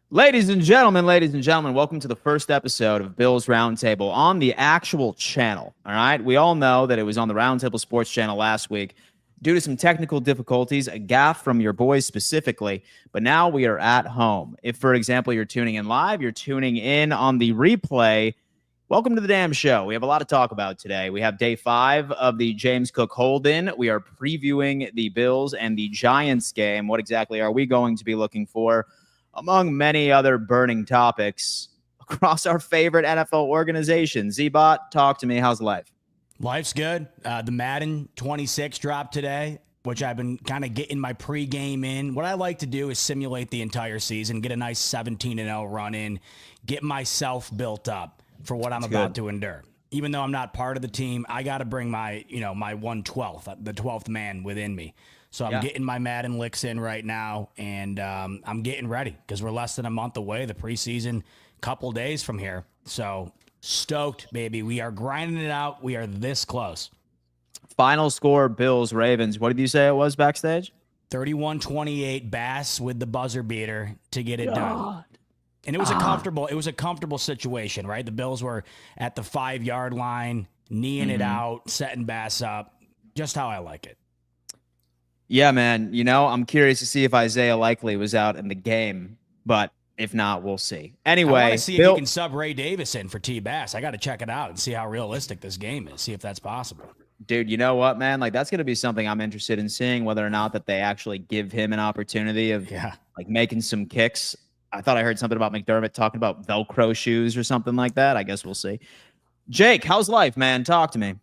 Ladies and gentlemen, welcome to the first episode of Bills Roundtable on the actual channel. All right. We all know that it was on the Roundtable Sports channel last week due to some technical difficulties, a gaffe from your boys specifically. But now we are at home. If, for example, you're tuning in live, you're tuning in on the replay. Welcome to the damn show. We have a lot to talk about today. We have day 5 of the James Cook hold-in. We are previewing the Bills and the Giants game. What exactly are we going to be looking for? Among many other burning topics across our favorite NFL organization. Z-Bot, talk to me. How's life? Life's good. The Madden 26 dropped today, which I've been kind of getting my pregame in. What I like to do is simulate the entire season, get a nice 17-0 run in, get myself built up for what I'm about to endure. Even though I'm not part of the team, I got to bring my 1/12th, the 12th man within me. So I'm getting my Madden licks in right now, and I'm getting ready because we're less than a month away, the preseason, couple days from here. So stoked, baby. We are grinding it out. We are this close. Final score, Bills, Ravens. What did you say it was backstage? 31-28, Bass with the buzzer beater to get it done. And it was a comfortable situation, right? The Bills were at the 5-yard line, kneeing it out, setting Bass up, just how I like it. Yeah, man. I'm curious to see if Isaiah Likely was out in the game, but if not, we'll see. Anyway, I want to see if you can sub Ray Davis in for T. Bass. I got to check it out and see how realistic this game is, see if that's possible. Dude, you know what, man? Like, that's going to be something I'm interested in seeing, whether or not that they actually give him an opportunity of like making some kicks. I thought I heard something about McDermott talking about Velcro shoes or something like that. I guess we'll see. Jake, how's life, man? Talk to me.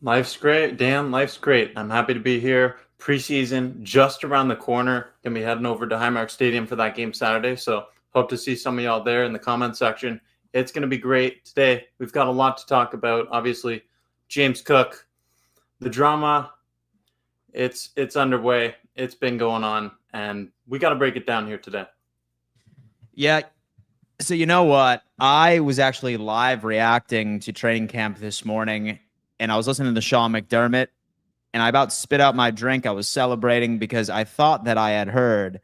Life's great. Dan, life's great. I'm happy to be here. Preseason just around the corner. Gonna be heading over to Highmark Stadium for that game Saturday. So hope to see some of y'all there in the comment section. It's gonna be great today. We've got a lot to talk about. Obviously, James Cook, the drama. It's underway. It's been going on, and we got to break it down here today. Yeah. So you know what? I was actually live reacting to training camp this morning, and I was listening to Sean McDermott, and I about spit out my drink. I was celebrating because I thought that I had heard,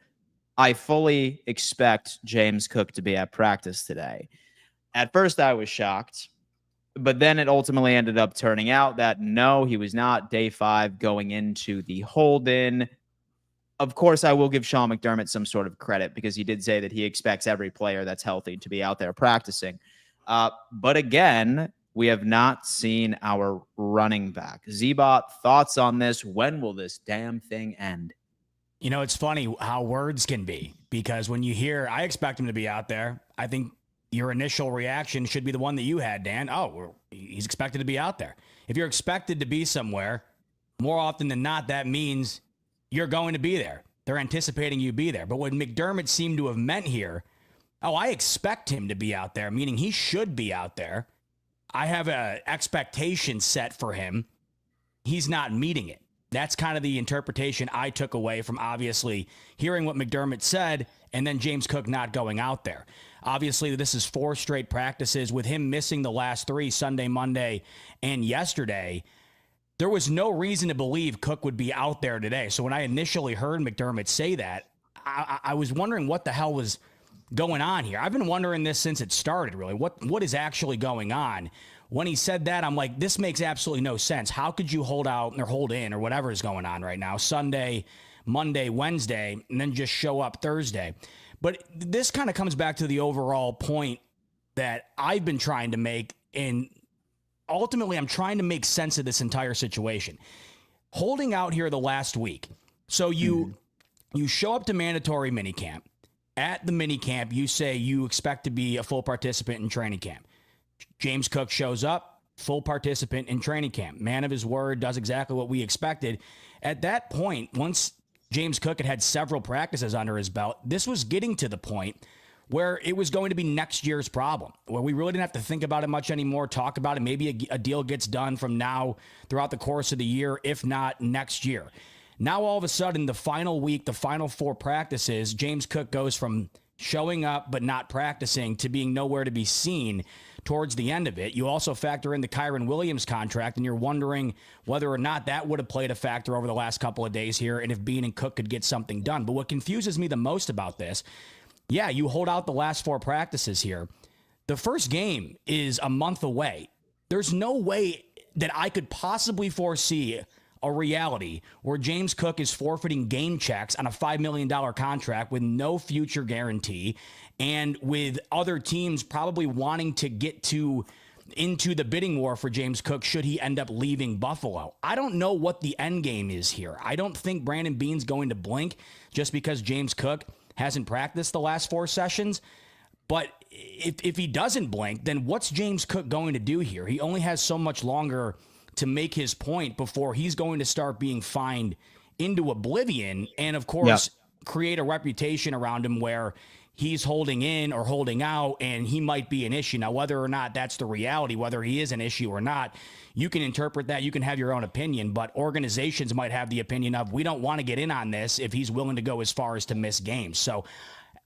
I fully expect James Cook to be at practice today. At first, I was shocked, but then it ultimately ended up turning out that no, he was not. Day 5 going into the hold-in. Of course, I will give Sean McDermott some sort of credit because he did say that he expects every player that's healthy to be out there practicing. But again, we have not seen our running back. Z-Bot, thoughts on this? When will this damn thing end? You know, it's funny how words can be, because when you hear, I expect him to be out there, I think your initial reaction should be the one that you had, Dan. Oh, he's expected to be out there. If you're expected to be somewhere, more often than not, that means you're going to be there. They're anticipating you be there. But what McDermott seemed to have meant here, I expect him to be out there, meaning he should be out there. I have an expectation set for him. He's not meeting it. That's kind of the interpretation I took away from obviously hearing what McDermott said and then James Cook not going out there. Obviously, this is 4 straight practices with him missing the last 3, Sunday, Monday, and yesterday. There was no reason to believe Cook would be out there today. So when I initially heard McDermott say that, I was wondering what the hell was going on here. I've been wondering this since it started, really. What is actually going on? When he said that, I'm like, this makes absolutely no sense. How could you hold out or hold in or whatever is going on right now, Sunday, Monday, Wednesday, and then just show up Thursday? But this kind of comes back to the overall point that I've been trying to make, and ultimately I'm trying to make sense of this entire situation. Holding out here the last week. So you show up to mandatory minicamp. At the minicamp, you say you expect to be a full participant in training camp. James Cook shows up, full participant in training camp. Man of his word, does exactly what we expected. At that point, once James Cook had several practices under his belt, this was getting to the point where it was going to be next year's problem, where we really didn't have to think about it much anymore, talk about it. Maybe a deal gets done from now throughout the course of the year, if not next year. Now, all of a sudden, the final week, the final 4 practices, James Cook goes from showing up but not practicing to being nowhere to be seen towards the end of it. You also factor in the Kyren Williams contract, and you're wondering whether or not that would have played a factor over the last couple of days here and if Beane and Cook could get something done. But what confuses me the most about this Yeah, you hold out the last 4 practices here. The first game is a month away. There's no way that I could possibly foresee a reality where James Cook is forfeiting game checks on a $5 million contract with no future guarantee, and with other teams probably wanting to get into the bidding war for James Cook should he end up leaving Buffalo. I don't know what the end game is here. I don't think Brandon Beane's going to blink just because James Cook hasn't practiced the last 4 sessions. But if he doesn't blink, then what's James Cook going to do here? He only has so much longer to make his point before he's going to start being fined into oblivion and, of course, create a reputation around him where he's holding in or holding out and he might be an issue. Now, whether or not that's the reality, whether he is an issue or not, you can interpret that. You can have your own opinion, but organizations might have the opinion of, we don't want to get in on this if he's willing to go as far as to miss games. So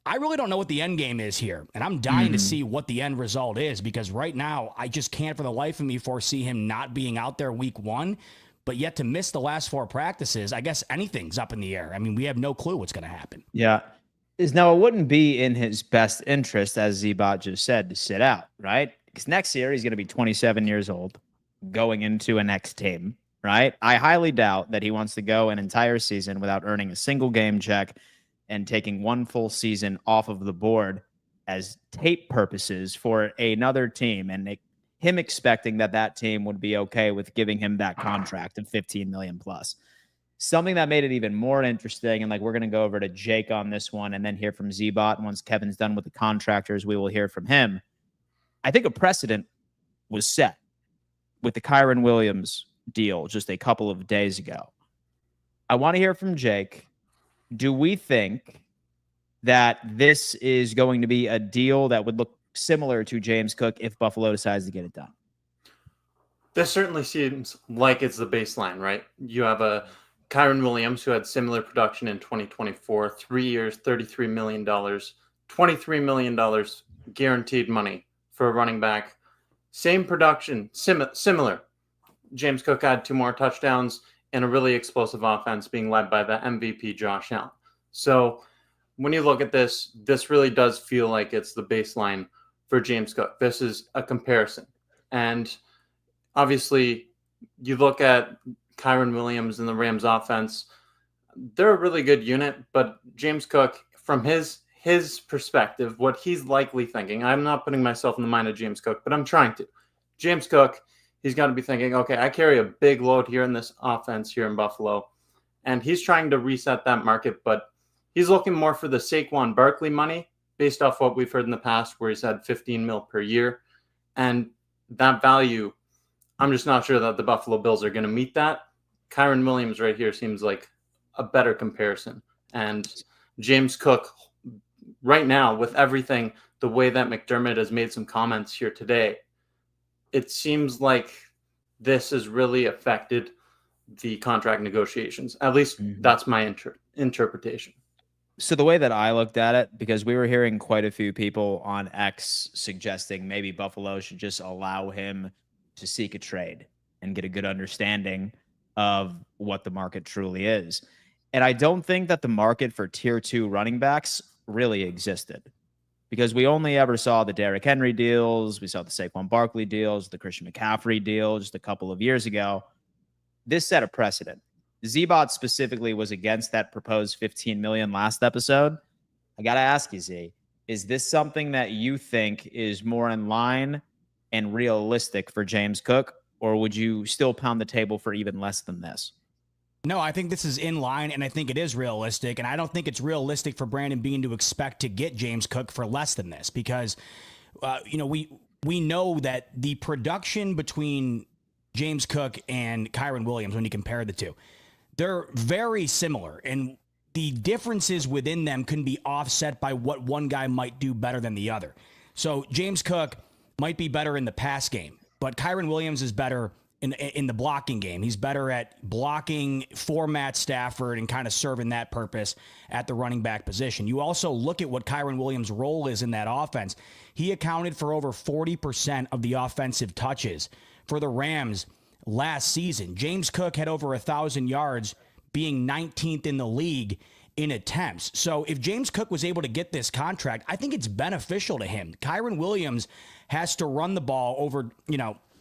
I really don't know what the end game is here, and I'm dying to see what the end result is, because right now I just can't for the life of me foresee him not being out there week 1, but yet to miss the last 4 practices, I guess anything's up in the air. I mean, we have no clue what's going to happen. Yeah. Now, it wouldn't be in his best interest, as Z-Bot just said, to sit out, right? Because next year he's going to be 27 years old going into a next team, right? I highly doubt that he wants to go an entire season without earning a single game check and taking one full season off of the board as tape purposes for another team, and him expecting that team would be okay with giving him that contract of $15 million plus. Something that made it even more interesting, and like we're going to go over to Jake on this one and then hear from Z-Bot. And once Kevin's done with the contractors, we will hear from him. I think a precedent was set with the Kyron Williams deal just a couple of days ago. I want to hear from Jake. Do we think that this is going to be a deal that would look similar to James Cook if Buffalo decides to get it done? This certainly seems like it's the baseline, right? You have a Kyron Williams who had similar production in 2024, 3 years, $33 million, $23 million guaranteed money for a running back. Same production, similar. James Cook had 2 more touchdowns and a really explosive offense being led by the MVP Josh Allen. So when you look at this, this really does feel like it's the baseline for James Cook. This is a comparison. And obviously, you look at Kyron Williams and the Rams offense, they're a really good unit, but James Cook, from his perspective, what he's likely thinking, I'm not putting myself in the mind of James Cook, but I'm trying to. James Cook, he's got to be thinking, okay, I carry a big load here in this offense here in Buffalo, and he's trying to reset that market, but he's looking more for the Saquon Barkley money based off what we've heard in the past where he's had $15 million per year, and that value, I'm just not sure that the Buffalo Bills are going to meet that. Kyron Williams right here seems like a better comparison. And James Cook right now, with everything, the way that McDermott has made some comments here today, it seems like this has really affected the contract negotiations. At least that's my interpretation. So the way that I looked at it, because we were hearing quite a few people on X suggesting maybe Buffalo should just allow him to seek a trade and get a good understanding of what the market truly is. And I don't think that the market for tier 2 running backs really existed, because we only ever saw the Derrick Henry deals. We saw the Saquon Barkley deals, the Christian McCaffrey deal just a couple of years ago. This set a precedent. Z-Bot specifically was against that proposed $15 million last episode. I got to ask you, Z, is this something that you think is more in line and realistic for James Cook, or would you still pound the table for even less than this? No, I think this is in line, and I think it is realistic, and I don't think it's realistic for Brandon Beane to expect to get James Cook for less than this, because we know that the production between James Cook and Kyron Williams, when you compare the two, they're very similar, and the differences within them can be offset by what one guy might do better than the other. So James Cook might be better in the pass game, but Kyron Williams is better in the blocking game. He's better at blocking for Matt Stafford and kind of serving that purpose at the running back position. You also look at what Kyron Williams' role is in that offense. He accounted for over 40% of the offensive touches for the Rams last season. James Cook had over 1,000 yards, being 19th in the league in attempts. So if James Cook was able to get this contract, I think it's beneficial to him. Kyren Williams has to run the ball over,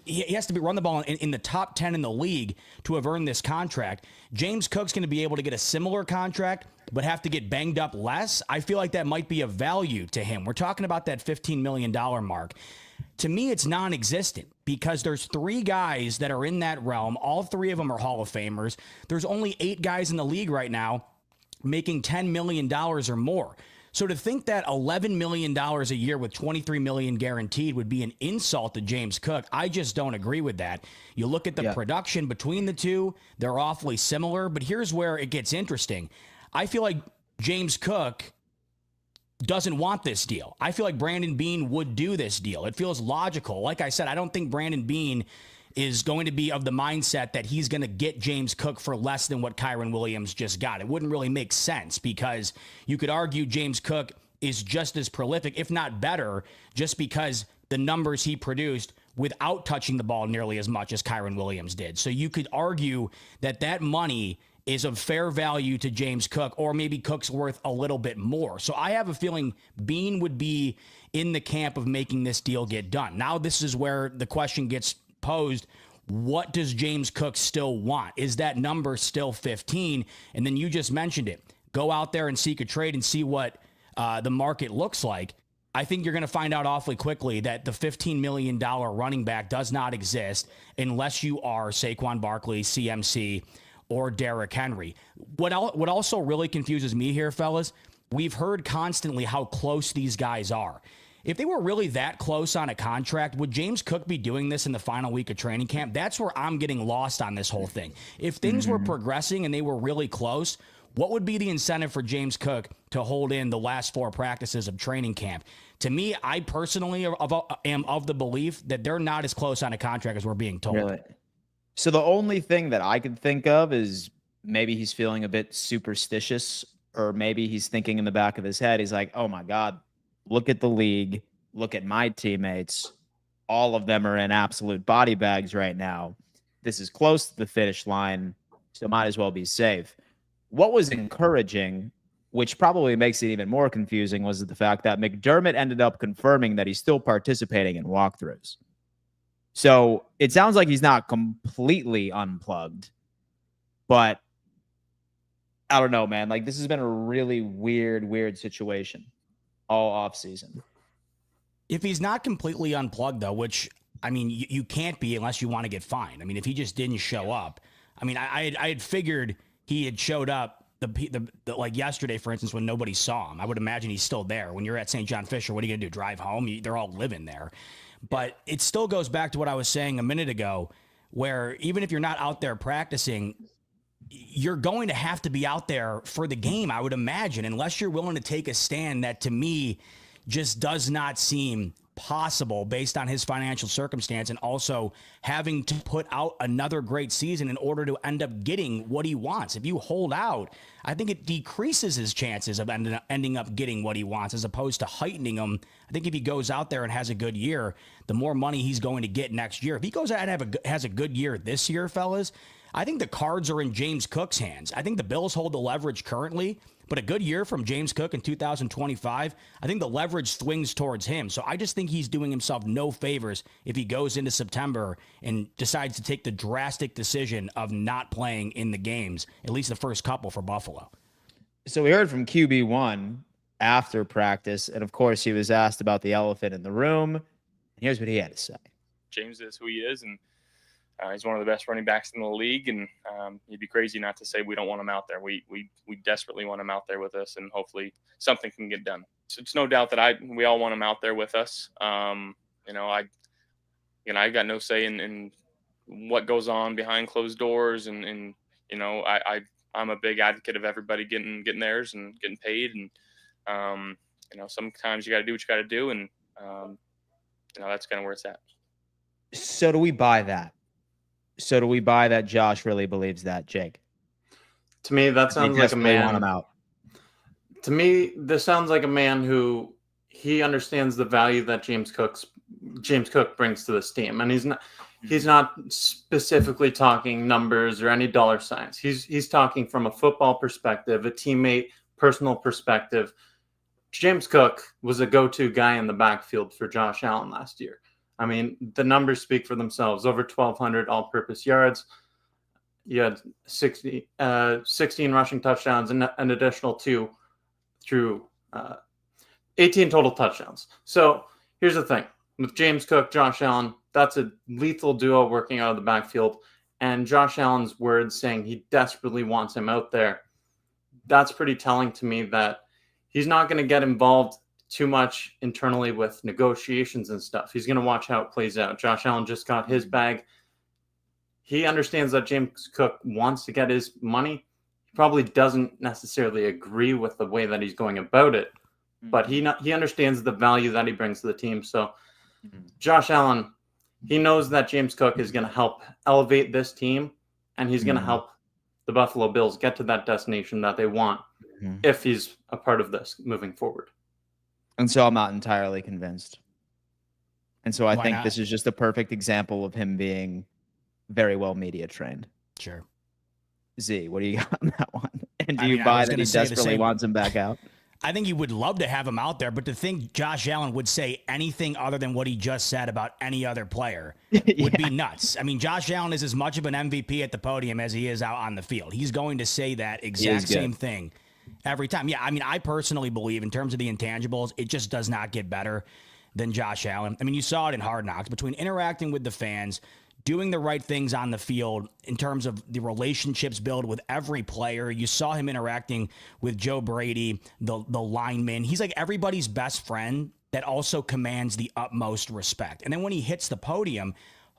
he has to run the ball in the top 10 in the league to have earned this contract. James Cook's going to be able to get a similar contract, but have to get banged up less. I feel like that might be of value to him. We're talking about that $15 million mark. To me, it's non-existent because there's 3 guys that are in that realm. All 3 of them are Hall of Famers. There's only 8 guys in the league right now making $10 million or more. So to think that $11 million a year with $23 million guaranteed would be an insult to James Cook, I just don't agree with that. You look at the production between the two, they're awfully similar, but here's where it gets interesting. I feel like James Cook doesn't want this deal. I feel like Brandon Beane would do this deal. It feels logical. Like I said, I don't think Brandon Beane is going to be of the mindset that he's going to get James Cook for less than what Kyren Williams just got. It wouldn't really make sense because you could argue James Cook is just as prolific, if not better, just because the numbers he produced without touching the ball nearly as much as Kyren Williams did. So you could argue that that money is of fair value to James Cook, or maybe Cook's worth a little bit more. So I have a feeling Beane would be in the camp of making this deal get done. Now this is where the question gets posed. What does James Cook still want? Is that number still 15? And then you just mentioned it. Go out there and seek a trade and see what the market looks like. I think you're going to find out awfully quickly that the $15 million running back does not exist unless you are Saquon Barkley, CMC, or Derrick Henry. What also really confuses me here, fellas, we've heard constantly how close these guys are. If they were really that close on a contract, would James Cook be doing this in the final week of training camp? That's where I'm getting lost on this whole thing. If things were progressing and they were really close, what would be the incentive for James Cook to hold in the last 4 practices of training camp? To me, I personally am of the belief that they're not as close on a contract as we're being told. Really? So the only thing that I could think of is maybe he's feeling a bit superstitious, or maybe he's thinking in the back of his head, he's like, oh my God, look at the league, look at my teammates. All of them are in absolute body bags right now. This is close to the finish line, so might as well be safe. What was encouraging, which probably makes it even more confusing, was the fact that McDermott ended up confirming that he's still participating in walkthroughs. So it sounds like he's not completely unplugged, but I don't know, man. Like, this has been a really weird situation all offseason. If he's not completely unplugged, though, which, I mean, you can't be unless you want to get fined. I mean, if he just didn't show up, I mean, I had figured he had showed up the like yesterday, for instance, when nobody saw him. I would imagine he's still there. When you're at St. John Fisher, what are you going to do? Drive home? They're all living there. But it still goes back to what I was saying a minute ago, where even if you're not out there practicing, you're going to have to be out there for the game, I would imagine, unless you're willing to take a stand that, to me, just does not seem possible based on his financial circumstance, and also having to put out another great season in order to end up getting what he wants. If you hold out, I think it decreases his chances of ending up getting what he wants, as opposed to heightening them. I think if he goes out there and has a good year, the more money he's going to get next year. If he goes out and has a good year this year, fellas, I think the cards are in James Cook's hands. I think the Bills hold the leverage currently, but a good year from James Cook in 2025, I think the leverage swings towards him. So I just think he's doing himself no favors if he goes into September and decides to take the drastic decision of not playing in the games, at least the first couple for Buffalo. So we heard from QB1 after practice, and of course he was asked about the elephant in the room. And here's what he had to say. James is who he is, and he's one of the best running backs in the league, and you'd be crazy not to say we don't want him out there. We desperately want him out there with us, and hopefully something can get done. So it's no doubt that we all want him out there with us. I got no say in what goes on behind closed doors, and I'm a big advocate of everybody getting theirs and getting paid, and sometimes you got to do what you got to do, and that's kind of where it's at. So do we buy that? So do we buy that Josh really believes that, Jake? To me, that sounds like a man. Want him out. To me, this sounds like a man who he understands the value that James Cook brings to this team, and he's not specifically talking numbers or any dollar signs. He's talking from a football perspective, a teammate personal perspective, James Cook was a go-to guy in the backfield for Josh Allen last year. I mean, the numbers speak for themselves. Over 1,200 all-purpose yards. You had 16 rushing touchdowns and an additional 2 through 18 total touchdowns. So here's the thing. With James Cook, Josh Allen, that's a lethal duo working out of the backfield. And Josh Allen's words saying he desperately wants him out there, that's pretty telling to me that he's not going to get involved too much internally with negotiations and stuff. He's going to watch how it plays out. Josh Allen just got his bag. He understands that James Cook wants to get his money. He probably doesn't necessarily agree with the way that he's going about it, but he understands the value that he brings to the team. So Josh Allen, he knows that James Cook is going to help elevate this team, and he's going to help the Buffalo Bills get to that destination that they want if he's a part of this moving forward. And so I'm not entirely convinced. And so I Why think not? this is just a perfect example of him being very well media trained. Sure. Z, what do you got on that one? And do I you mean, I buy was that he gonna say the desperately same. wants him back out? I think he would love to have him out there, but to think Josh Allen would say anything other than what he just said about any other player would be nuts. I mean, Josh Allen is as much of an MVP at the podium as he is out on the field. He's going to say that exact same thing every time. Yeah, I mean, I personally believe in terms of the intangibles, it just does not get better than Josh Allen. I mean, you saw it in Hard Knocks between interacting with the fans, doing the right things on the field in terms of the relationships built with every player. You saw him interacting with Joe Brady, the lineman. He's like everybody's best friend that also commands the utmost respect. And then when he hits the podium,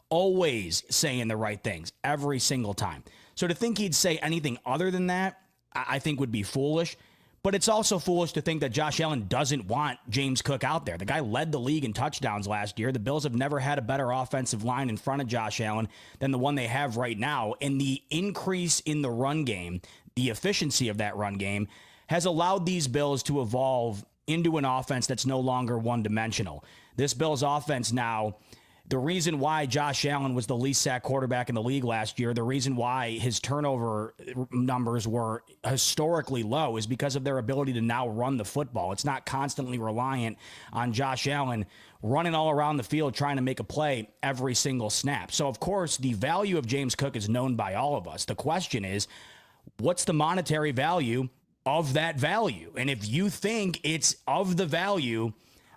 always saying the right things every single time. So to think he'd say anything other than that, I think would be foolish. But it's also foolish to think that Josh Allen doesn't want James Cook out there. The guy led the league in touchdowns last year. The Bills have never had a better offensive line in front of Josh Allen than the one they have right now. And the increase in the run game, the efficiency of that run game, has allowed these Bills to evolve into an offense that's no longer one-dimensional. This Bills offense now, the reason why Josh Allen was the least sacked quarterback in the league last year, the reason why his turnover numbers were historically low is because of their ability to now run the football. It's not constantly reliant on Josh Allen running all around the field trying to make a play every single snap. So, of course, the value of James Cook is known by all of us. The question is, what's the monetary value of that value? And if you think it's of the value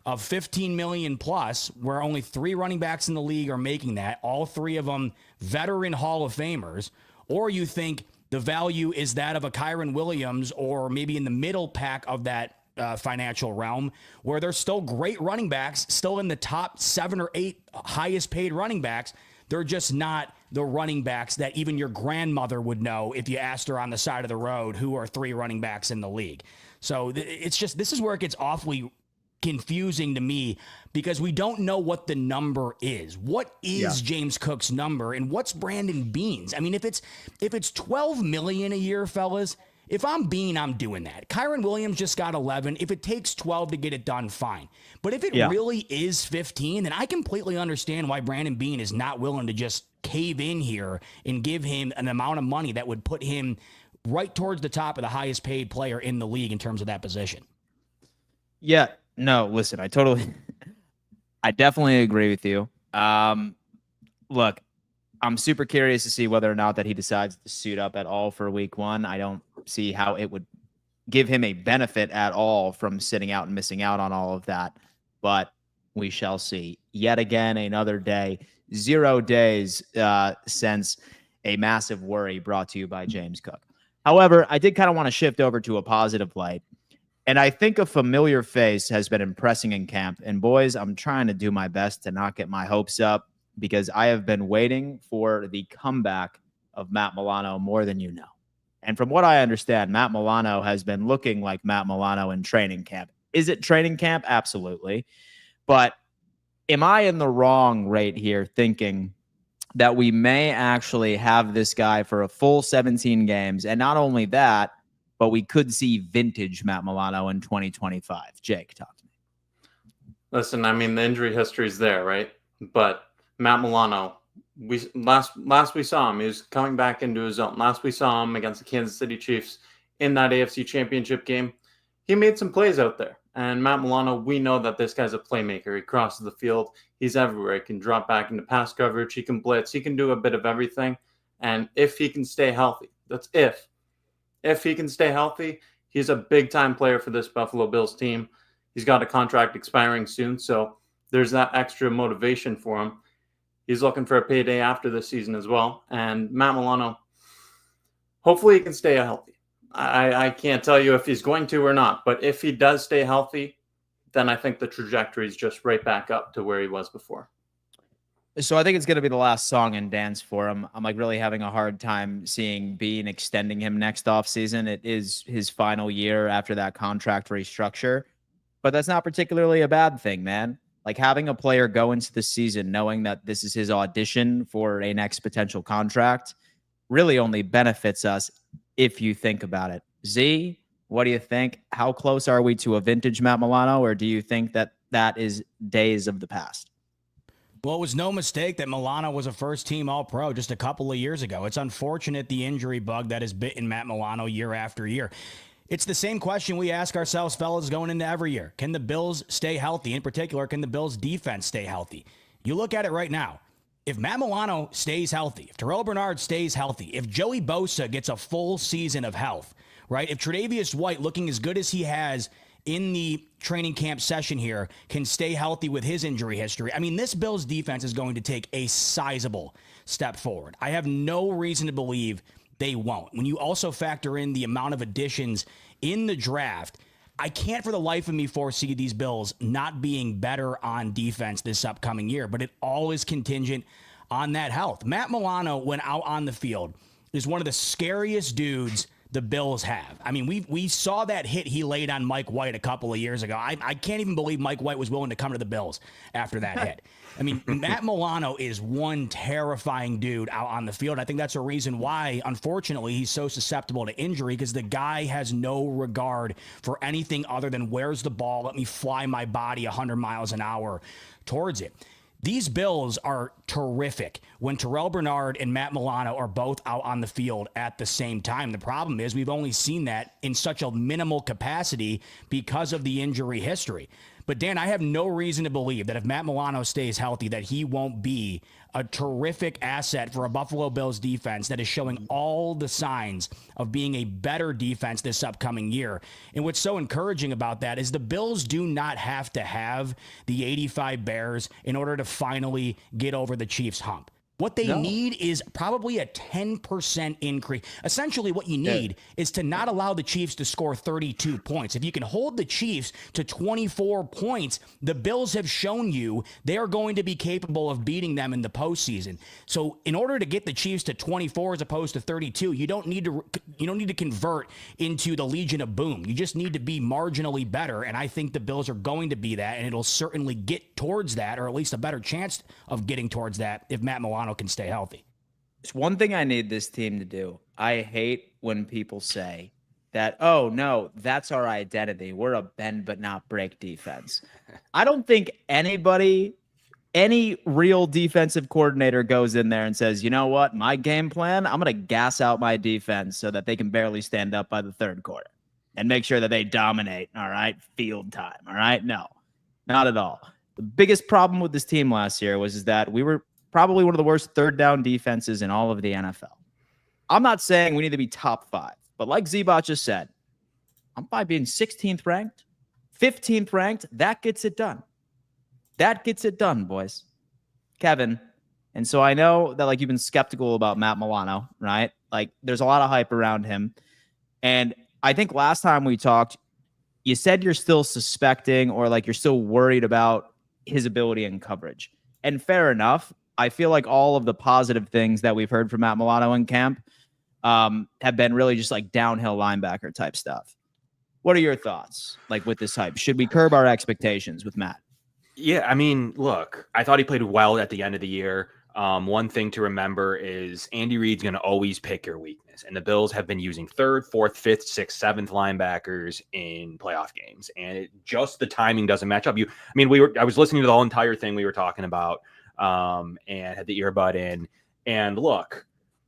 of $15 million plus, where only 3 running backs in the league are making that, all 3 of them veteran Hall of Famers, or you think the value is that of a Kyron Williams or maybe in the middle pack of that financial realm, where there's still great running backs, still in the top 7 or 8 highest paid running backs, they're just not the running backs that even your grandmother would know if you asked her on the side of the road who are 3 running backs in the league. So it's just, this is where it gets awfully confusing to me, because we don't know what the number is. What is James Cook's number, and what's Brandon Beane's? I mean, if it's $12 million a year, fellas, if I'm Beane, I'm doing that. Kyron Williams just got 11. If it takes 12 to get it done, fine. But if it really is 15, then I completely understand why Brandon Beane is not willing to just cave in here and give him an amount of money that would put him right towards the top of the highest paid player in the league in terms of that position. Yeah. No, listen, I definitely agree with you. Look, I'm super curious to see whether or not that he decides to suit up at all for week 1. I don't see how it would give him a benefit at all from sitting out and missing out on all of that, but we shall see. Yet again, another day, 0 days since a massive worry brought to you by James Cook. However, I did kind of want to shift over to a positive light. And I think a familiar face has been impressing in camp. And boys, I'm trying to do my best to not get my hopes up, because I have been waiting for the comeback of Matt Milano more than you know. And from what I understand, Matt Milano has been looking like Matt Milano in training camp. Is it training camp? Absolutely. But am I in the wrong right here thinking that we may actually have this guy for a full 17 games? And not only that, but we could see vintage Matt Milano in 2025. Jake, talk to me. Listen, I mean, the injury history is there, right? But Matt Milano, last we saw him, he was coming back into his own. Last we saw him against the Kansas City Chiefs, in that AFC Championship game, he made some plays out there. And Matt Milano, we know that this guy's a playmaker. He crosses the field. He's everywhere. He can drop back into pass coverage. He can blitz. He can do a bit of everything. And if he can stay healthy, that's if. If he can stay healthy, he's a big-time player for this Buffalo Bills team. He's got a contract expiring soon, so there's that extra motivation for him. He's looking for a payday after this season as well. And Matt Milano, hopefully he can stay healthy. I can't tell you if he's going to or not, but if he does stay healthy, then I think the trajectory is just right back up to where he was before. So I think it's going to be the last song and dance for him. I'm like really having a hard time seeing Beane extending him next offseason. It is his final year after that contract restructure, but that's not particularly a bad thing, man. Like having a player go into the season knowing that this is his audition for a next potential contract really only benefits us if you think about it. Z, what do you think? How close are we to a vintage Matt Milano, or do you think that that is days of the past? Well, it was no mistake that Milano was a first-team All-Pro just a couple of years ago. It's unfortunate the injury bug that has bitten Matt Milano year after year. It's the same question we ask ourselves, fellas, going into every year. Can the Bills stay healthy? In particular, can the Bills defense stay healthy? You look at it right now. If Matt Milano stays healthy, if Terrell Bernard stays healthy, if Joey Bosa gets a full season of health, right? If Tre'Davious White, looking as good as he has in the training camp session here, can stay healthy with his injury history, I mean, this Bills defense is going to take a sizable step forward. I have no reason to believe they won't. When you also factor in the amount of additions in the draft, I can't for the life of me foresee these Bills not being better on defense this upcoming year, but it all is contingent on that health. Matt Milano, when out on the field, is one of the scariest dudes the Bills have. I mean, we saw that hit he laid on Mike White a couple of years ago. I can't even believe Mike White was willing to come to the Bills after that hit. I mean, Matt Milano is one terrifying dude out on the field. I think that's a reason why, unfortunately, he's so susceptible to injury, because the guy has no regard for anything other than where's the ball, let me fly my body 100 miles an hour towards it. These Bills are terrific when Terrell Bernard and Matt Milano are both out on the field at the same time. The problem is we've only seen that in such a minimal capacity because of the injury history. But Dan, I have no reason to believe that if Matt Milano stays healthy, that he won't be a terrific asset for a Buffalo Bills defense that is showing all the signs of being a better defense this upcoming year. And what's so encouraging about that is the Bills do not have to have the 85 Bears in order to finally get over the Chiefs hump. What they need is probably a 10% increase. Essentially, what you need is to not allow the Chiefs to score 32 points. If you can hold the Chiefs to 24 points, the Bills have shown you they are going to be capable of beating them in the postseason. So in order to get the Chiefs to 24 as opposed to 32, you don't need to convert into the Legion of Boom. You just need to be marginally better, and I think the Bills are going to be that, and it'll certainly get towards that, or at least a better chance of getting towards that if Matt Milano can stay healthy. It's one thing I need this team to do. I hate when people say that, oh, no, that's our identity. We're a bend but not break defense. I don't think any real defensive coordinator goes in there and says, you know what, my game plan, I'm going to gas out my defense so that they can barely stand up by the third quarter and make sure that they dominate, all right, field time, all right? No, not at all. The biggest problem with this team last year was that we were probably one of the worst third down defenses in all of the NFL. I'm not saying we need to be top 5, but like Z-Bot just said, I'm fine being 16th ranked, 15th ranked. That gets it done. That gets it done, boys. Kevin. And so I know that like you've been skeptical about Matt Milano, right? Like there's a lot of hype around him. And I think last time we talked, you said you're still suspecting or like you're still worried about his ability in coverage. And fair enough. I feel like all of the positive things that we've heard from Matt Milano in camp have been really just like downhill linebacker type stuff. What are your thoughts like with this hype? Should we curb our expectations with Matt? Yeah, I mean, look, I thought he played well at the end of the year. One thing to remember is Andy Reid's going to always pick your weakness. And the Bills have been using 3rd, 4th, 5th, 6th, 7th linebackers in playoff games. And just the timing doesn't match up. I was listening to the whole entire thing we were talking about and had the earbud in. And look,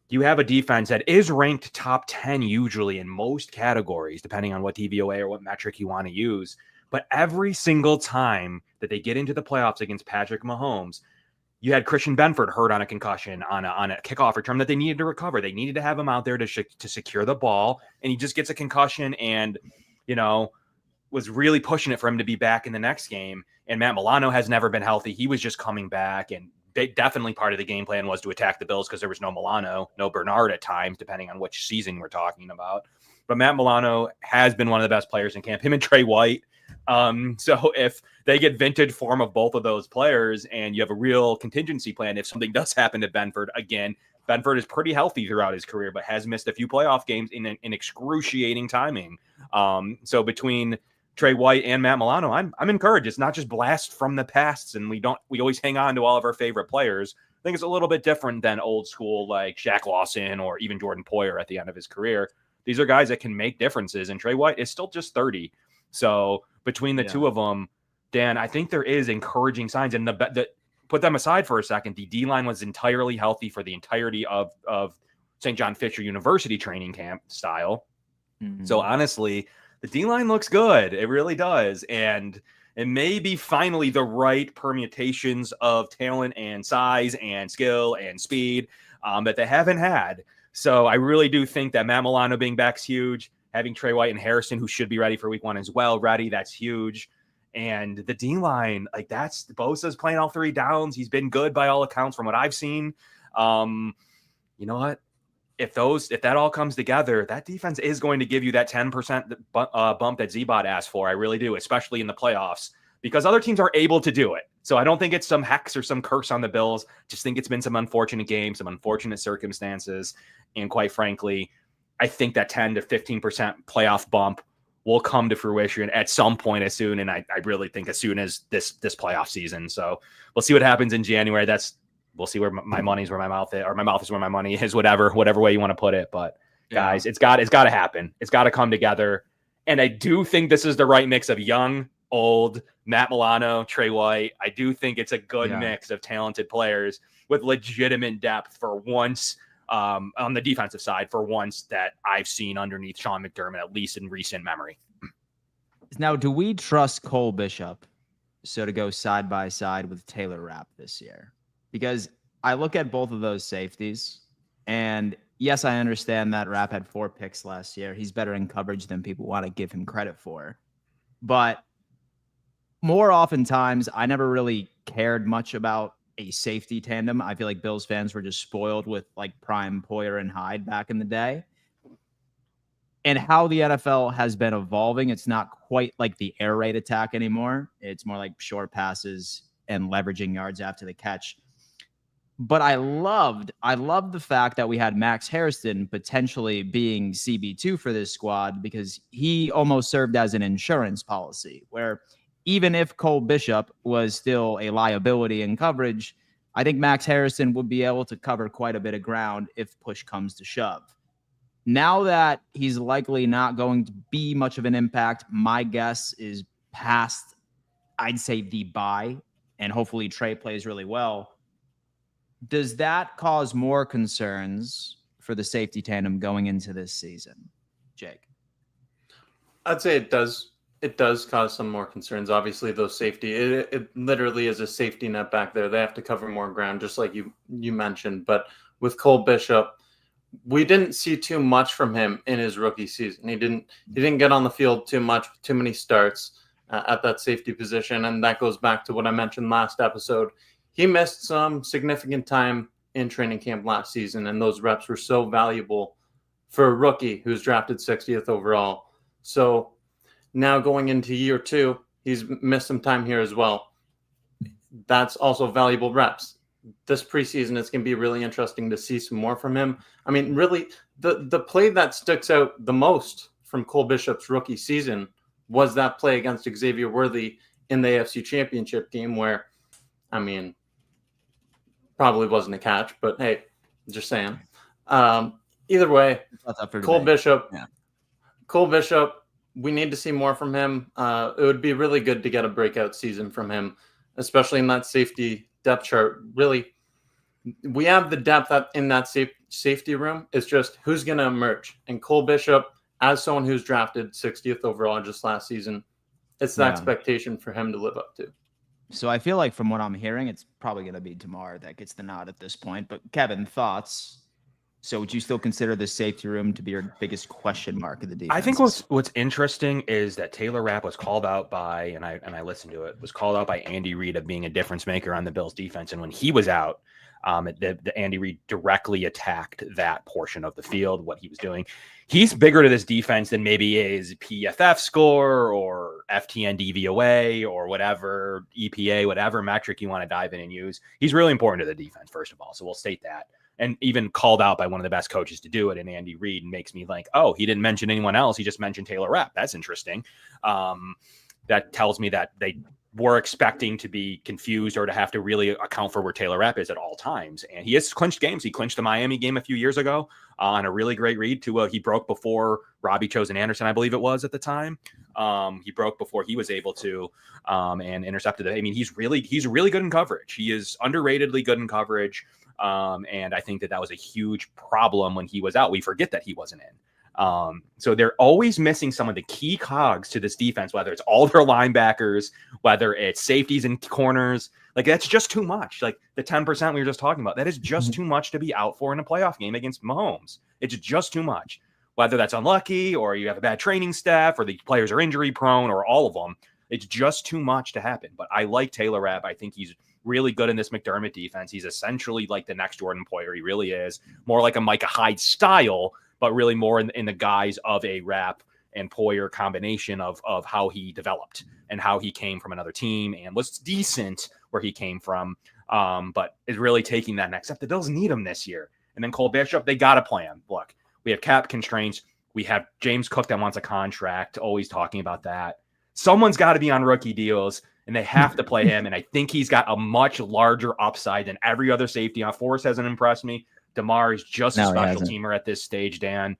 you have a defense that is ranked top 10 usually in most categories, depending on what DVOA or what metric you want to use. But every single time that they get into the playoffs against Patrick Mahomes, you had Christian Benford hurt on a concussion on a kickoff return that they needed to recover. They needed to have him out there to secure the ball, and he just gets a concussion and, was really pushing it for him to be back in the next game. And Matt Milano has never been healthy. He was just coming back, and definitely part of the game plan was to attack the Bills because there was no Milano, no Bernard at times, depending on which season we're talking about. But Matt Milano has been one of the best players in camp, him and Trey White. So if they get vintage form of both of those players and you have a real contingency plan, if something does happen to Benford, again, Benford is pretty healthy throughout his career, but has missed a few playoff games in excruciating timing. So between Trey White and Matt Milano, I'm encouraged. It's not just blast from the past, and we always hang on to all of our favorite players. I think it's a little bit different than old school like Shaq Lawson or even Jordan Poyer at the end of his career. These are guys that can make differences, and Trey White is still just 30. So between the two of them, Dan, I think there is encouraging signs. And the put them aside for a second, the D-line was entirely healthy for the entirety of St. John Fisher University training camp style. Mm-hmm. So honestly, the D-line looks good. It really does. And it may be finally the right permutations of talent and size and skill and speed that they haven't had. So I really do think that Matt Milano being back is huge. Having Trey White and Harrison, who should be ready for week 1 as well, ready, that's huge. And the D-line, like Bosa's playing all 3 downs. He's been good by all accounts from what I've seen. You know what? If that all comes together, that defense is going to give you that 10% bump that Z-Bot asked for. I really do, especially in the playoffs, because other teams are able to do it. So I don't think it's some hex or some curse on the Bills. Just think it's been some unfortunate games, some unfortunate circumstances. And quite frankly, I think that 10 to 15% playoff bump will come to fruition at some point as soon. And I really think as soon as this playoff season. So we'll see what happens in January. We'll see where my money's where my mouth is, or my mouth is where my money is, whatever way you want to put it. But guys, it's got to happen. It's got to come together. And I do think this is the right mix of young, old, Matt Milano, Trey White. I do think it's a good mix of talented players with legitimate depth for once. On the defensive side for once that I've seen underneath Sean McDermott, at least in recent memory. Now, do we trust Cole Bishop to go side by side with Taylor Rapp this year? Because I look at both of those safeties, and yes, I understand that Rapp had 4 picks last year. He's better in coverage than people want to give him credit for. But more oftentimes, I never really cared much about a safety tandem. I feel like Bills fans were just spoiled with like prime Poyer and Hyde back in the day. And how the NFL has been evolving, it's not quite like the air raid attack anymore. It's more like short passes and leveraging yards after the catch. But I loved the fact that we had Max Harrison potentially being CB2 for this squad, because he almost served as an insurance policy where even if Cole Bishop was still a liability in coverage, I think Max Harrison would be able to cover quite a bit of ground if push comes to shove. Now that he's likely not going to be much of an impact, my guess is past, I'd say, the bye, and hopefully Trey plays really well. Does that cause more concerns for the safety tandem going into this season, Jake? I'd say it does. It does cause some more concerns. Obviously, those safety, it literally is a safety net back there. They have to cover more ground, just like you mentioned. But with Cole Bishop, we didn't see too much from him in his rookie season. He didn't get on the field too much, too many starts at that safety position. And that goes back to what I mentioned last episode. He missed some significant time in training camp last season, and those reps were so valuable for a rookie who's drafted 60th overall. So now going into year 2, he's missed some time here as well. That's also valuable reps. This preseason, it's going to be really interesting to see some more from him. I mean, really, the play that sticks out the most from Cole Bishop's rookie season was that play against Xavier Worthy in the AFC Championship game where, I mean, probably wasn't a catch, but hey, just saying. Either way, Cole Bishop, we need to see more from him. It would be really good to get a breakout season from him, especially in that safety depth chart. Really, we have the depth in that safety room. It's just who's going to emerge. And Cole Bishop, as someone who's drafted 60th overall just last season, it's the expectation for him to live up to. So I feel like from what I'm hearing, it's probably going to be Damar that gets the nod at this point. But Kevin, thoughts? So would you still consider the safety room to be your biggest question mark of the defense? I think what's interesting is that Taylor Rapp was called out by, and I listened to it, was called out by Andy Reid of being a difference maker on the Bills defense. And when he was out, the Andy Reid directly attacked that portion of the field, what he was doing. He's bigger to this defense than maybe his PFF score or FTN DVOA or whatever, EPA, whatever metric you want to dive in and use. He's really important to the defense, first of all. So we'll state that. And even called out by one of the best coaches to do it in Andy Reid makes me like, oh, he didn't mention anyone else. He just mentioned Taylor Rapp. That's interesting. That tells me that they were expecting to be confused or to have to really account for where Taylor Rapp is at all times. And he has clinched games. He clinched the Miami game a few years ago on a really great read to he broke before Robbie Chosen Anderson, I believe it was at the time. He broke before he was able to and intercepted it. I mean, he's really good in coverage. He is underratedly good in coverage. And I think that was a huge problem when he was out. We forget that he wasn't in. So they're always missing some of the key cogs to this defense, whether it's all their linebackers, whether it's safeties and corners. Like, that's just too much. Like the 10% we were just talking about, that is just too much to be out for in a playoff game against Mahomes. It's just too much, whether that's unlucky or you have a bad training staff or the players are injury prone or all of them. It's just too much to happen. But I like Taylor Rapp. I think he's really good in this McDermott defense. He's essentially like the next Jordan Poyer. He really is more like a Micah Hyde style, but really more in the guise of a Rapp and Poyer combination of how he developed and how he came from another team and was decent where he came from, but is really taking that next step. The Bills need him this year. And then Cole Bishop, they got to play him. Look, we have cap constraints. We have James Cook that wants a contract, always talking about that. Someone's got to be on rookie deals, and they have to play him. And I think he's got a much larger upside than every other safety. Forrest hasn't impressed me. Damar is just a special teamer at this stage, Dan.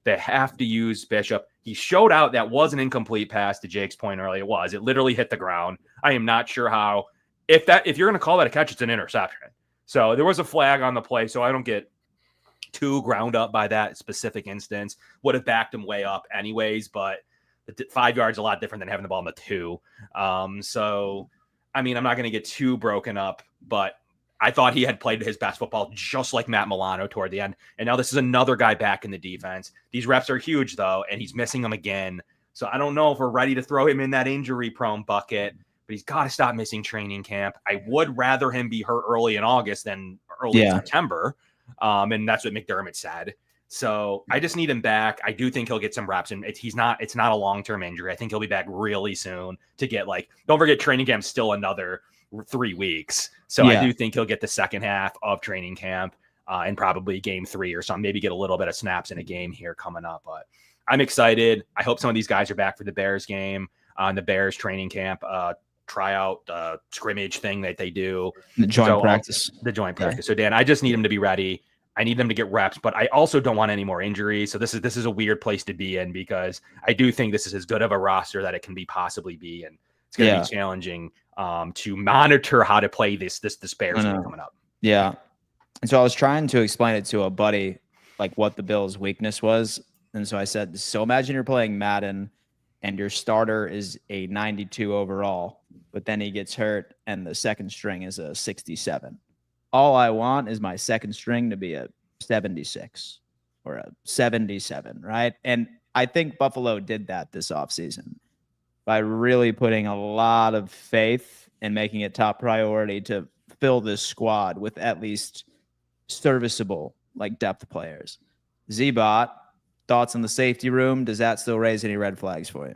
They have to use Bishop. He showed out that was an incomplete pass to Jake's point earlier. It was. It literally hit the ground. I am not sure how. If you're going to call that a catch, it's an interception. So there was a flag on the play, so I don't get too ground up by that specific instance. Would have backed him way up anyways, but the 5 yards is a lot different than having the ball in the 2. So, I mean, I'm not going to get too broken up, but I thought he had played his best football just like Matt Milano toward the end. And now this is another guy back in the defense. These reps are huge, though, and he's missing them again. So I don't know if we're ready to throw him in that injury-prone bucket, but he's got to stop missing training camp. I would rather him be hurt early in August than early in September. And that's what McDermott said. So I just need him back. I do think he'll get some reps, and it's not a long-term injury. I think he'll be back really soon to get don't forget training camp's still another 3 weeks. So I do think he'll get the second half of training camp and probably game 3 or something, maybe get a little bit of snaps in a game here coming up. But I'm excited. I hope some of these guys are back for the Bears game, the Bears training camp, tryout scrimmage thing that they do. The joint practice. The joint practice. So Dan, I just need him to be ready. I need them to get reps, but I also don't want any more injuries. So this is a weird place to be in because I do think this is as good of a roster that it can possibly be. And it's going to be challenging to monitor how to play this Bears game coming up. Yeah. And so I was trying to explain it to a buddy, like what the Bills' weakness was. And so I said, so imagine you're playing Madden and your starter is a 92 overall, but then he gets hurt and the second string is a 67. All I want is my second string to be a 76 or a 77, right? And I think Buffalo did that this offseason by really putting a lot of faith and making it top priority to fill this squad with at least serviceable depth players. Z-Bot, thoughts on the safety room? Does that still raise any red flags for you?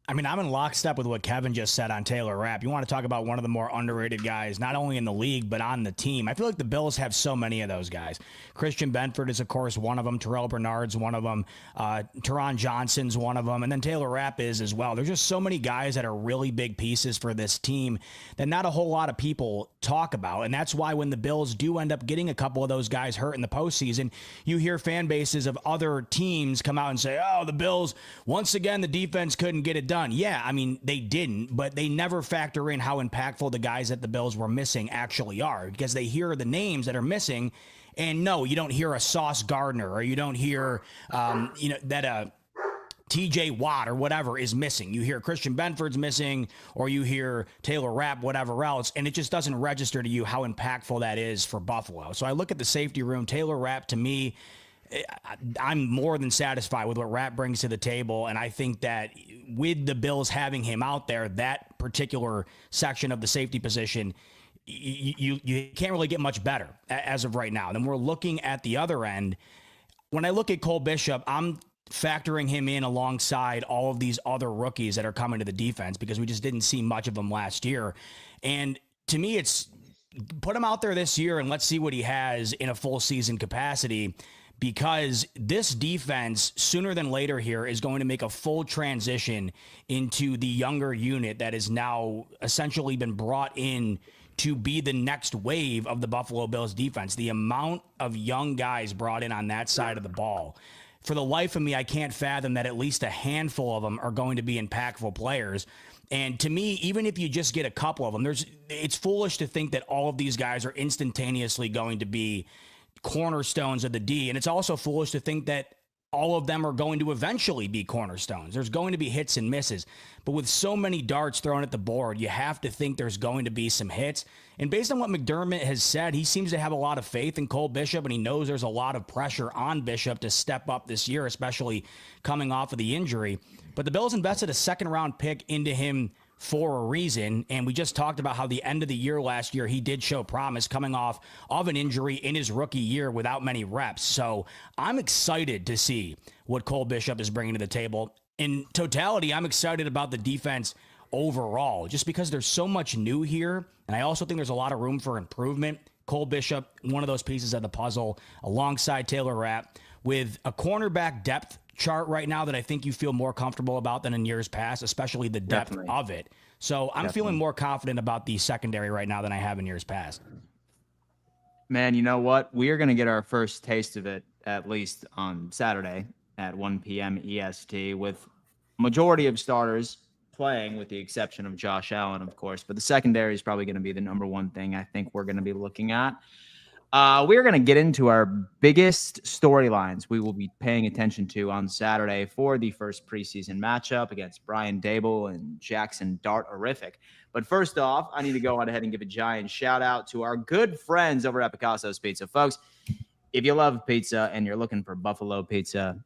I mean, I'm in lockstep with what Kevin just said on Taylor Rapp. You want to talk about one of the more underrated guys, not only in the league, but on the team. I feel like the Bills have so many of those guys. Christian Benford is, of course, one of them. Terrell Bernard's one of them. Teron Johnson's one of them. And then Taylor Rapp is as well. There's just so many guys that are really big pieces for this team that not a whole lot of people talk about. And that's why when the Bills do end up getting a couple of those guys hurt in the postseason, you hear fan bases of other teams come out and say, oh, the Bills, once again, the defense couldn't get it done. Yeah, I mean, they didn't, but they never factor in how impactful the guys that the Bills were missing actually are because they hear the names that are missing And no, you don't hear a Sauce Gardner, or you don't hear, that TJ Watt or whatever is missing. You hear Christian Benford's missing, or you hear Taylor Rapp, whatever else, and it just doesn't register to you how impactful that is for Buffalo. So I look at the safety room. Taylor Rapp, to me, I'm more than satisfied with what Rapp brings to the table, and I think that with the Bills having him out there, that particular section of the safety position, you can't really get much better as of right now. Then we're looking at the other end. When I look at Cole Bishop, I'm factoring him in alongside all of these other rookies that are coming to the defense, because we just didn't see much of them last year. And to me, it's put him out there this year and let's see what he has in a full season capacity, because this defense sooner than later here is going to make a full transition into the younger unit that is now essentially been brought in to be the next wave of the Buffalo Bills defense. The amount of young guys brought in on that side of the ball, for the life of me, I can't fathom that at least a handful of them are going to be impactful players. And to me, even if you just get a couple of them, it's foolish to think that all of these guys are instantaneously going to be cornerstones of the D. And it's also foolish to think that all of them are going to eventually be cornerstones. There's going to be hits and misses. But with so many darts thrown at the board, you have to think there's going to be some hits. And based on what McDermott has said, he seems to have a lot of faith in Cole Bishop, and he knows there's a lot of pressure on Bishop to step up this year, especially coming off of the injury. But the Bills invested a second-round pick into him for a reason, and we just talked about how the end of the year last year, he did show promise coming off of an injury in his rookie year without many reps. So I'm excited to see what Cole Bishop is bringing to the table. In totality, I'm excited about the defense overall, just because there's so much new here, and I also think there's a lot of room for improvement. Cole Bishop, one of those pieces of the puzzle, alongside Taylor Rapp, with a cornerback depth chart right now that I think you feel more comfortable about than in years past, especially the depth of it. So I'm feeling more confident about the secondary right now than I have in years past. Man, you know what? We are going to get our first taste of it, at least on Saturday at 1 p.m. EST, with majority of starters playing, with the exception of Josh Allen, of course. But the secondary is probably going to be the number one thing I think we're going to be looking at. We're going to get into our biggest storylines we will be paying attention to on Saturday for the first preseason matchup against Brian Dable and Jackson Dartorific. But first off, I need to go on ahead and give a giant shout out to our good friends over at Picasso's Pizza. Folks, if you love pizza and you're looking for Buffalo pizza,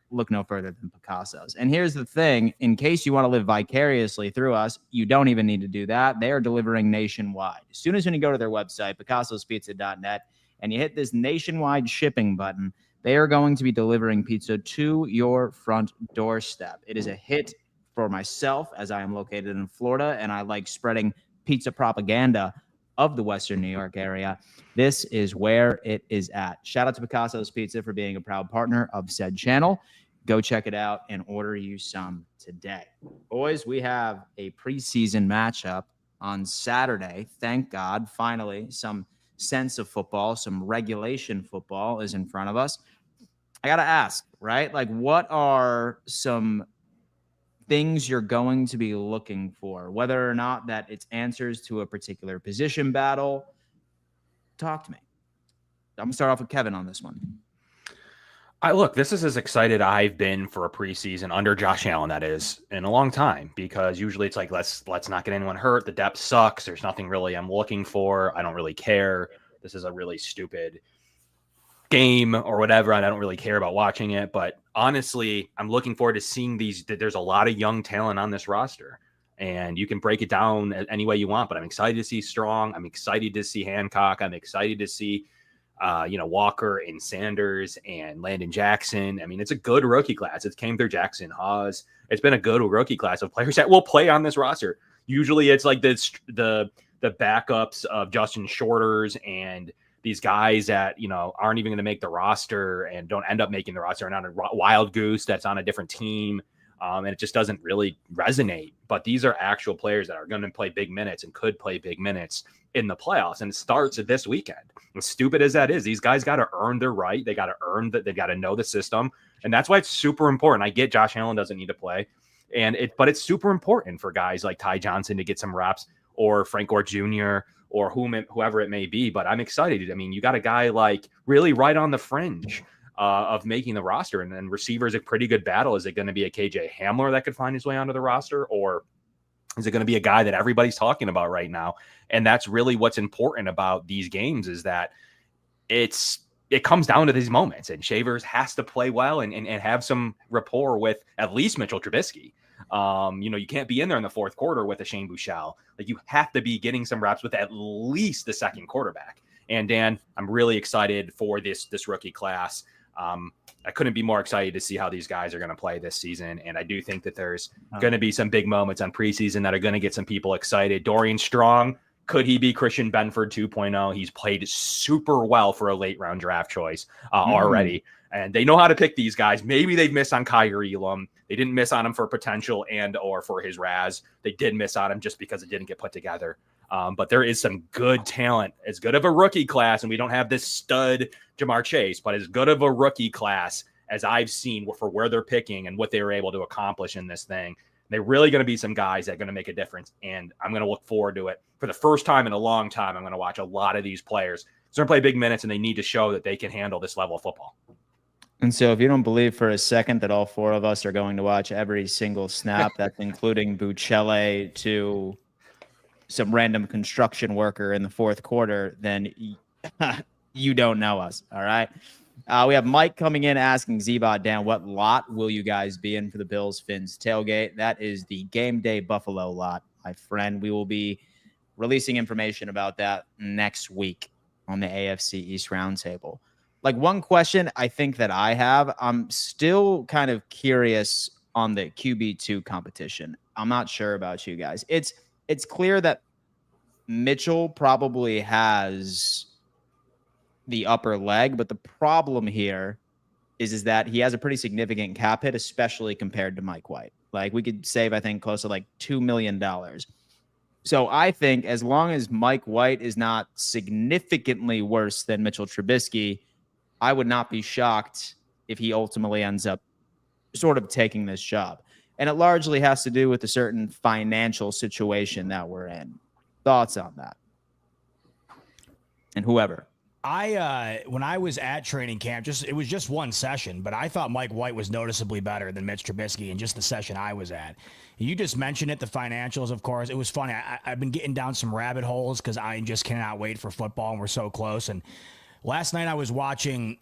look no further than Picasso's. And here's the thing, in case you want to live vicariously through us, you don't even need to do that. They are delivering nationwide. As soon as when you go to their website, picassospizza.net, and you hit this nationwide shipping button, they are going to be delivering pizza to your front doorstep. It is a hit for myself, as I am located in Florida, and I like spreading pizza propaganda of the Western New York area. This is where it is at. Shout out to Picasso's Pizza for being a proud partner of said channel. Go check it out and order you some today. Boys, we have a preseason matchup on Saturday. Thank God, finally, some sense of football, some regulation football is in front of us. I got to ask, right? Like, what are some things you're going to be looking for, whether or not that it's answers to a particular position battle? Talk to me. I'm going to start off with Kevin on this one. Look, this is as excited I've been for a preseason under Josh Allen, that is, in a long time, because usually it's like, let's not get anyone hurt. The depth sucks. There's nothing really I'm looking for. I don't really care. This is a really stupid game or whatever. I don't really care about watching it. But honestly, I'm looking forward to seeing these. There's a lot of young talent on this roster, and you can break it down any way you want. But I'm excited to see Strong. I'm excited to see Hancock. I'm excited to see Walker and Sanders and Landon Jackson. I mean, it's a good rookie class. It's came through Jackson Hawes. It's been a good rookie class of players that will play on this roster. Usually it's like the backups of Justin Shorters and these guys that, aren't even going to make the roster and don't end up making the roster, and on a wild goose that's on a different team. And it just doesn't really resonate. But these are actual players that are going to play big minutes and could play big minutes in the playoffs. And it starts this weekend. As stupid as that is, these guys got to earn their right. They got to earn that. They got to know the system. And that's why it's super important. I get Josh Allen doesn't need to play, but it's super important for guys like Ty Johnson to get some reps, or Frank Gore Jr. or whoever it may be. But I'm excited. I mean, you got a guy like really right on the fringe of making the roster, and then receivers a pretty good battle. Is it going to be a KJ Hamler that could find his way onto the roster, or is it going to be a guy that everybody's talking about right now? And that's really what's important about these games, is that it comes down to these moments, and Shavers has to play well and have some rapport with at least Mitchell Trubisky. You can't be in there in the fourth quarter with a Shane Buechele. Like, you have to be getting some reps with at least the second quarterback. And Dan, I'm really excited for this rookie class. I couldn't be more excited to see how these guys are going to play this season. And I do think that there's going to be some big moments on preseason that are going to get some people excited. Dorian Strong, could he be Christian Benford 2.0? He's played super well for a late round draft choice already. And they know how to pick these guys. Maybe they've missed on Kyrie Elam. They didn't miss on him for potential and or for his Raz. They did miss on him just because it didn't get put together. But there is some good talent. As good of a rookie class, and we don't have this stud Jamar Chase, but as good of a rookie class as I've seen for where they're picking and what they were able to accomplish in this thing. They're really going to be some guys that are going to make a difference, and I'm going to look forward to it. For the first time in a long time, I'm going to watch a lot of these players. They're going to play big minutes, and they need to show that they can handle this level of football. And so if you don't believe for a second that all four of us are going to watch every single snap, that's including Buechele to some random construction worker in the fourth quarter, then you don't know us, all right? We have Mike coming in asking Zebot, Dan, what lot will you guys be in for the Bills Fins tailgate? That is the game day Buffalo lot, my friend. We will be releasing information about that next week on the AFC East Roundtable. Like, one question I think that I have, I'm still kind of curious on the QB2 competition. I'm not sure about you guys. It's clear that Mitchell probably has the upper leg, but the problem here is that he has a pretty significant cap hit, especially compared to Mike White. Like, we could save, I think, close to like $2 million. So I think as long as Mike White is not significantly worse than Mitchell Trubisky, I would not be shocked if he ultimately ends up sort of taking this job. And it largely has to do with a certain financial situation that we're in. Thoughts on that? And whoever. When I was at training camp, it was just one session, but I thought Mike White was noticeably better than Mitch Trubisky in just the session I was at. You just mentioned it, the financials, of course. It was funny. I've been getting down some rabbit holes because I just cannot wait for football, and we're so close. And last night I was watching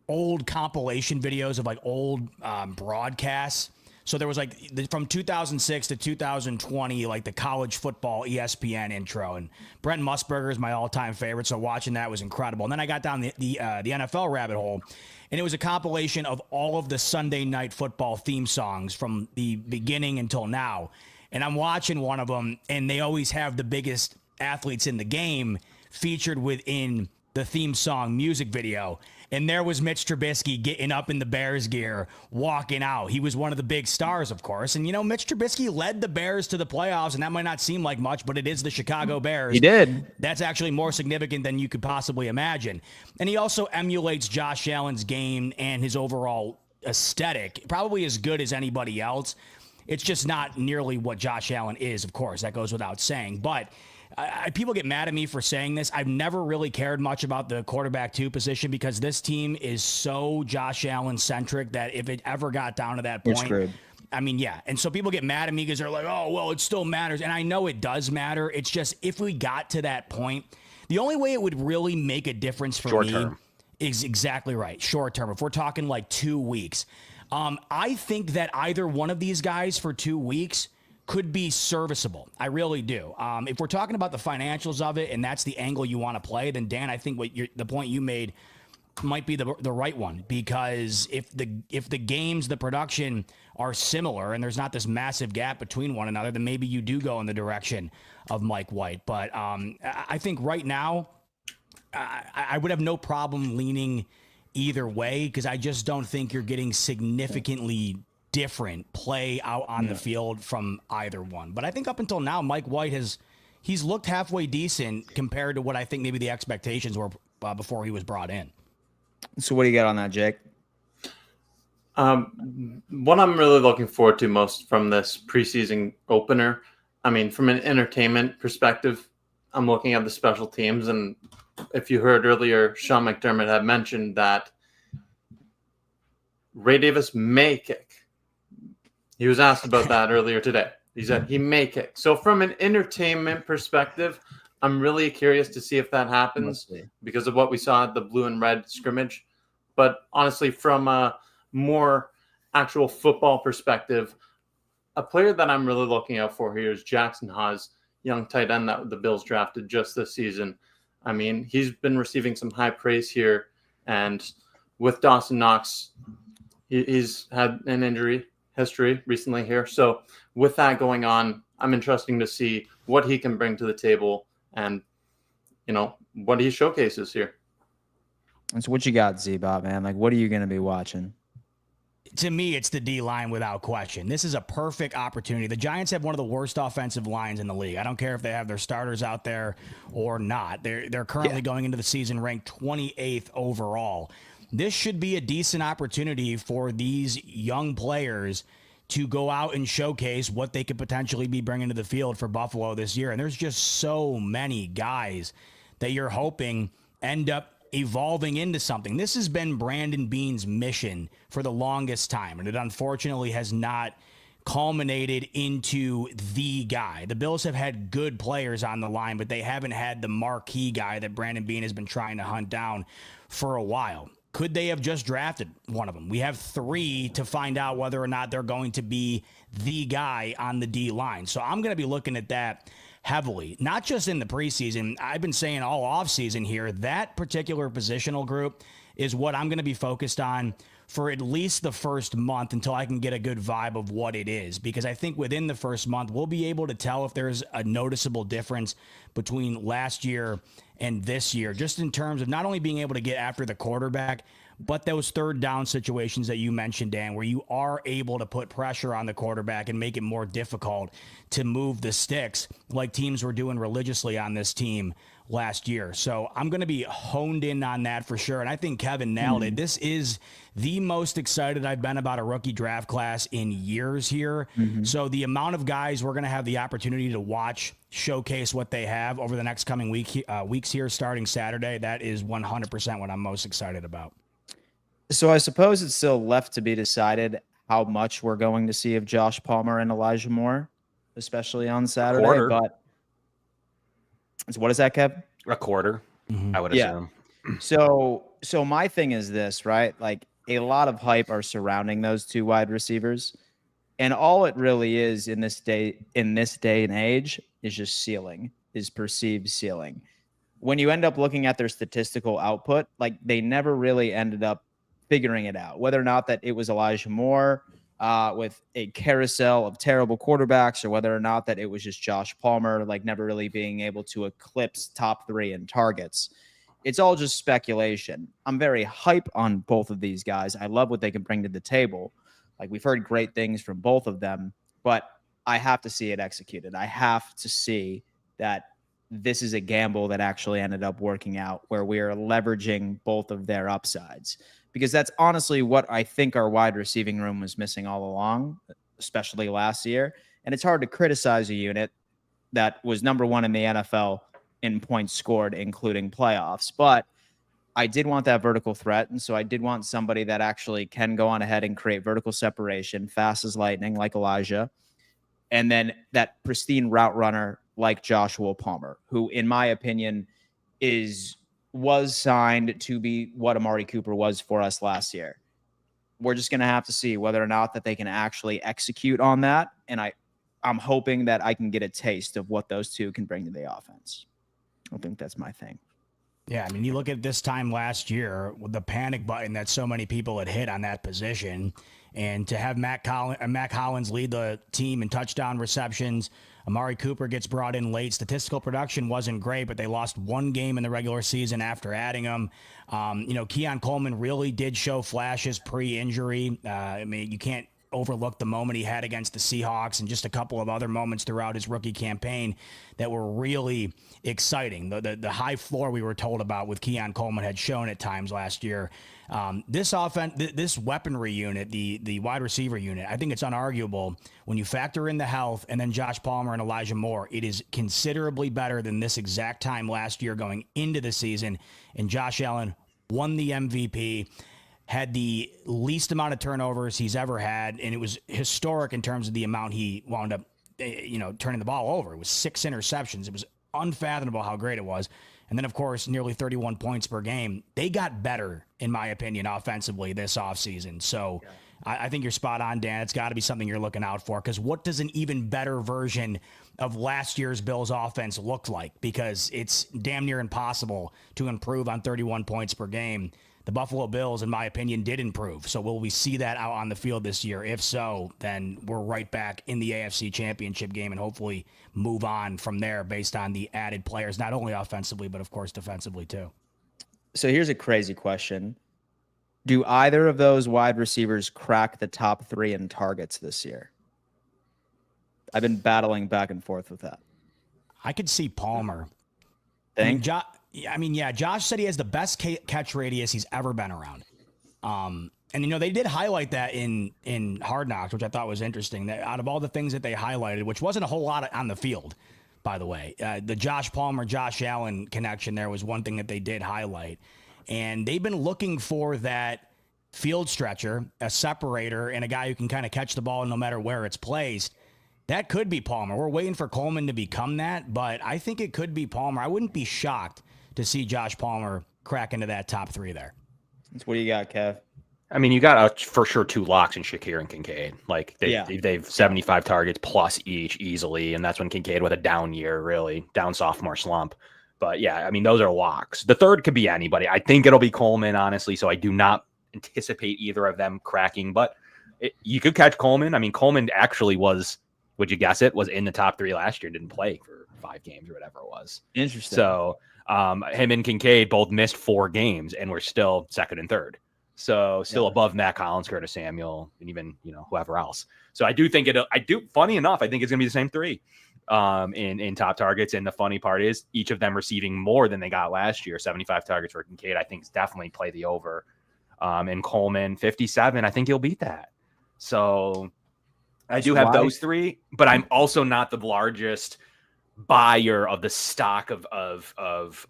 old compilation videos of like old broadcasts. So there was like from 2006 to 2020, like the college football ESPN intro, and Brent Musburger is my all-time favorite. So watching that was incredible. And then I got down the NFL rabbit hole, and it was a compilation of all of the Sunday Night Football theme songs from the beginning until now. And I'm watching one of them, and they always have the biggest athletes in the game featured within the theme song music video. And there was Mitch Trubisky getting up in the Bears gear, walking out. He was one of the big stars, of course. And, Mitch Trubisky led the Bears to the playoffs, and that might not seem like much, but it is the Chicago Bears. He did. That's actually more significant than you could possibly imagine. And he also emulates Josh Allen's game and his overall aesthetic, probably as good as anybody else. It's just not nearly what Josh Allen is, of course. That goes without saying. But people get mad at me for saying this. I've never really cared much about the quarterback 2 position because this team is so Josh Allen centric that if it ever got down to that point, I mean, yeah. And so people get mad at me because they're like, oh, well, it still matters. And I know it does matter. It's just if we got to that point, the only way it would really make a difference for short me term is exactly right. Short term. If we're talking like 2 weeks, I think that either one of these guys for 2 weeks could be serviceable. I really do. If we're talking about the financials of it and that's the angle you want to play, then Dan, I think the point you made might be the right one, because if the games, the production are similar and there's not this massive gap between one another, then maybe you do go in the direction of Mike White. But I think right now I would have no problem leaning either way because I just don't think you're getting significantly different play out on the field from either one. But I think up until now, Mike White he's looked halfway decent compared to what I think maybe the expectations were before he was brought in. So what do you got on that, Jake? What I'm really looking forward to most from this preseason opener I mean, from an entertainment perspective, I'm looking at the special teams, and if you heard earlier, Sean McDermott had mentioned that Ray Davis may kick. He was asked about that earlier today. He said he may kick. So from an entertainment perspective, I'm really curious to see if that happens because of what we saw at the blue and red scrimmage. But honestly, from a more actual football perspective, a player that I'm really looking out for here is Jackson Haas, young tight end that the Bills drafted just this season. I mean, he's been receiving some high praise here. And with Dawson Knox, he's had an injury history recently here. So with that going on, I'm interested to see what he can bring to the table and, you know, what he showcases here. And so what you got, Z-Bot, man? Like, what are you going to be watching? To me, it's the D-line without question. This is a perfect opportunity. The Giants have one of the worst offensive lines in the league. I don't care if they have their starters out there or not. They're currently going into the season ranked 28th overall. This should be a decent opportunity for these young players to go out and showcase what they could potentially be bringing to the field for Buffalo this year. And there's just so many guys that you're hoping end up evolving into something. This has been Brandon Beane's mission for the longest time, and it unfortunately has not culminated into the guy. The Bills have had good players on the line, but they haven't had the marquee guy that Brandon Beane has been trying to hunt down for a while. Could they have just drafted one of them? We have 3 to find out whether or not they're going to be the guy on the D line. So I'm going to be looking at that heavily, not just in the preseason. I've been saying all offseason here, that particular positional group is what I'm going to be focused on for at least the first month until I can get a good vibe of what it is. Because I think within the first month, we'll be able to tell if there's a noticeable difference between last year and this year, just in terms of not only being able to get after the quarterback, but those third down situations that you mentioned, Dan, where you are able to put pressure on the quarterback and make it more difficult to move the sticks like teams were doing religiously on this team last year. So I'm going to be honed in on that for sure. And I think Kevin nailed it. This is the most excited I've been about a rookie draft class in years here. So the amount of guys we're going to have the opportunity to watch showcase what they have over the next coming weeks here starting Saturday, that is 100% what I'm most excited about. So I suppose it's still left to be decided how much we're going to see of Josh Palmer and Elijah Moore, especially on Saturday. quarter. But so what is that, Kev? A quarter, I would Yeah. assume. So my thing is this, right? Like a lot of hype are surrounding those 2 wide receivers. And all it really is in this day and age is just ceiling, is perceived ceiling. When you end up looking at their statistical output, like they never really ended up figuring it out, whether or not that it was Elijah Moore with a carousel of terrible quarterbacks, or whether or not that it was just Josh Palmer, like never really being able to eclipse top 3 in targets. It's all just speculation. I'm very hype on both of these guys. I love what they can bring to the table. Like we've heard great things from both of them, but I have to see it executed. I have to see that this is a gamble that actually ended up working out, where we are leveraging both of their upsides. Because that's honestly what I think our wide receiving room was missing all along, especially last year. And it's hard to criticize a unit that was number 1 in the NFL in points scored, including playoffs. But I did want that vertical threat. And so I did want somebody that actually can go on ahead and create vertical separation, fast as lightning, like Elijah. And then that pristine route runner like Joshua Palmer, who, in my opinion, was signed to be what Amari Cooper was for us last year. We're just going to have to see whether or not that they can actually execute on that. And I'm hoping that I can get a taste of what those 2 can bring to the offense. I think that's my thing. Yeah, I mean, you look at this time last year with the panic button that so many people had hit on that position, and to have Mac Hollins lead the team in touchdown receptions. Amari Cooper gets brought in late. Statistical production wasn't great, but they lost 1 game in the regular season after adding him. Keon Coleman really did show flashes pre-injury. I mean, you can't overlook the moment he had against the Seahawks and just a couple of other moments throughout his rookie campaign that were really exciting. The high floor we were told about with Keon Coleman had shown at times last year. This offense, this weaponry unit, the wide receiver unit, I think it's unarguable when you factor in the health and then Josh Palmer and Elijah Moore, it is considerably better than this exact time last year going into the season. And Josh Allen won the MVP, had the least amount of turnovers he's ever had, and it was historic in terms of the amount he wound up, turning the ball over. It was 6 interceptions. It was unfathomable how great it was. And then, of course, nearly 31 points per game. They got better, in my opinion, offensively this offseason. So I think you're spot on, Dan. It's got to be something you're looking out for, because what does an even better version of last year's Bills offense look like? Because it's damn near impossible to improve on 31 points per game. The Buffalo Bills, in my opinion, did improve. So will we see that out on the field this year? If so, then we're right back in the AFC Championship game and hopefully move on from there based on the added players, not only offensively, but of course defensively too. So here's a crazy question. Do either of those wide receivers crack the top 3 in targets this year? I've been battling back and forth with that. I could see Palmer. Think? Josh said he has the best catch radius he's ever been around. And they did highlight that in Hard Knocks, which I thought was interesting. That out of all the things that they highlighted, which wasn't a whole lot on the field, by the way, the Josh Palmer, Josh Allen connection there was one thing that they did highlight. And they've been looking for that field stretcher, a separator, and a guy who can kind of catch the ball no matter where it's placed. That could be Palmer. We're waiting for Coleman to become that, but I think it could be Palmer. I wouldn't be shocked to see Josh Palmer crack into that top 3 there. What do you got, Kev? I mean, you got for sure 2 locks in Shakir and Kincaid. Like they've 75 targets plus each easily, and that's when Kincaid with a down year, really down sophomore slump. But yeah, I mean, those are locks. The third could be anybody. I think it'll be Coleman, honestly. So I do not anticipate either of them cracking. But you could catch Coleman. I mean, Coleman actually was, would you guess it, was in the top 3 last year. Didn't play for 5 games or whatever it was. Interesting. So him and Kincaid both missed 4 games, and we're still 2nd and 3rd. So still above Matt Collins, Curtis Samuel, and even whoever else. So I do think funny enough, I think it's gonna be the same 3 in top targets. And the funny part is each of them receiving more than they got last year. 75 targets for Kincaid, I think, is definitely play the over. And Coleman 57, I think he'll beat that. So I do have those 3, but I'm also not the largest buyer of the stock of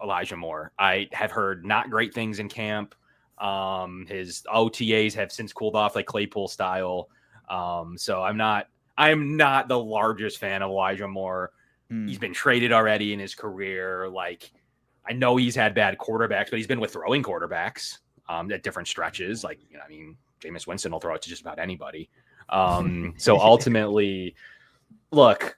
Elijah Moore. I have heard not great things in camp. His OTAs have since cooled off, like Claypool style. So I'm not the largest fan of Elijah Moore. He's been traded already in his career. Like, I know he's had bad quarterbacks, but he's been with throwing quarterbacks at different stretches. Like, Jameis Winston will throw it to just about anybody. So ultimately, look,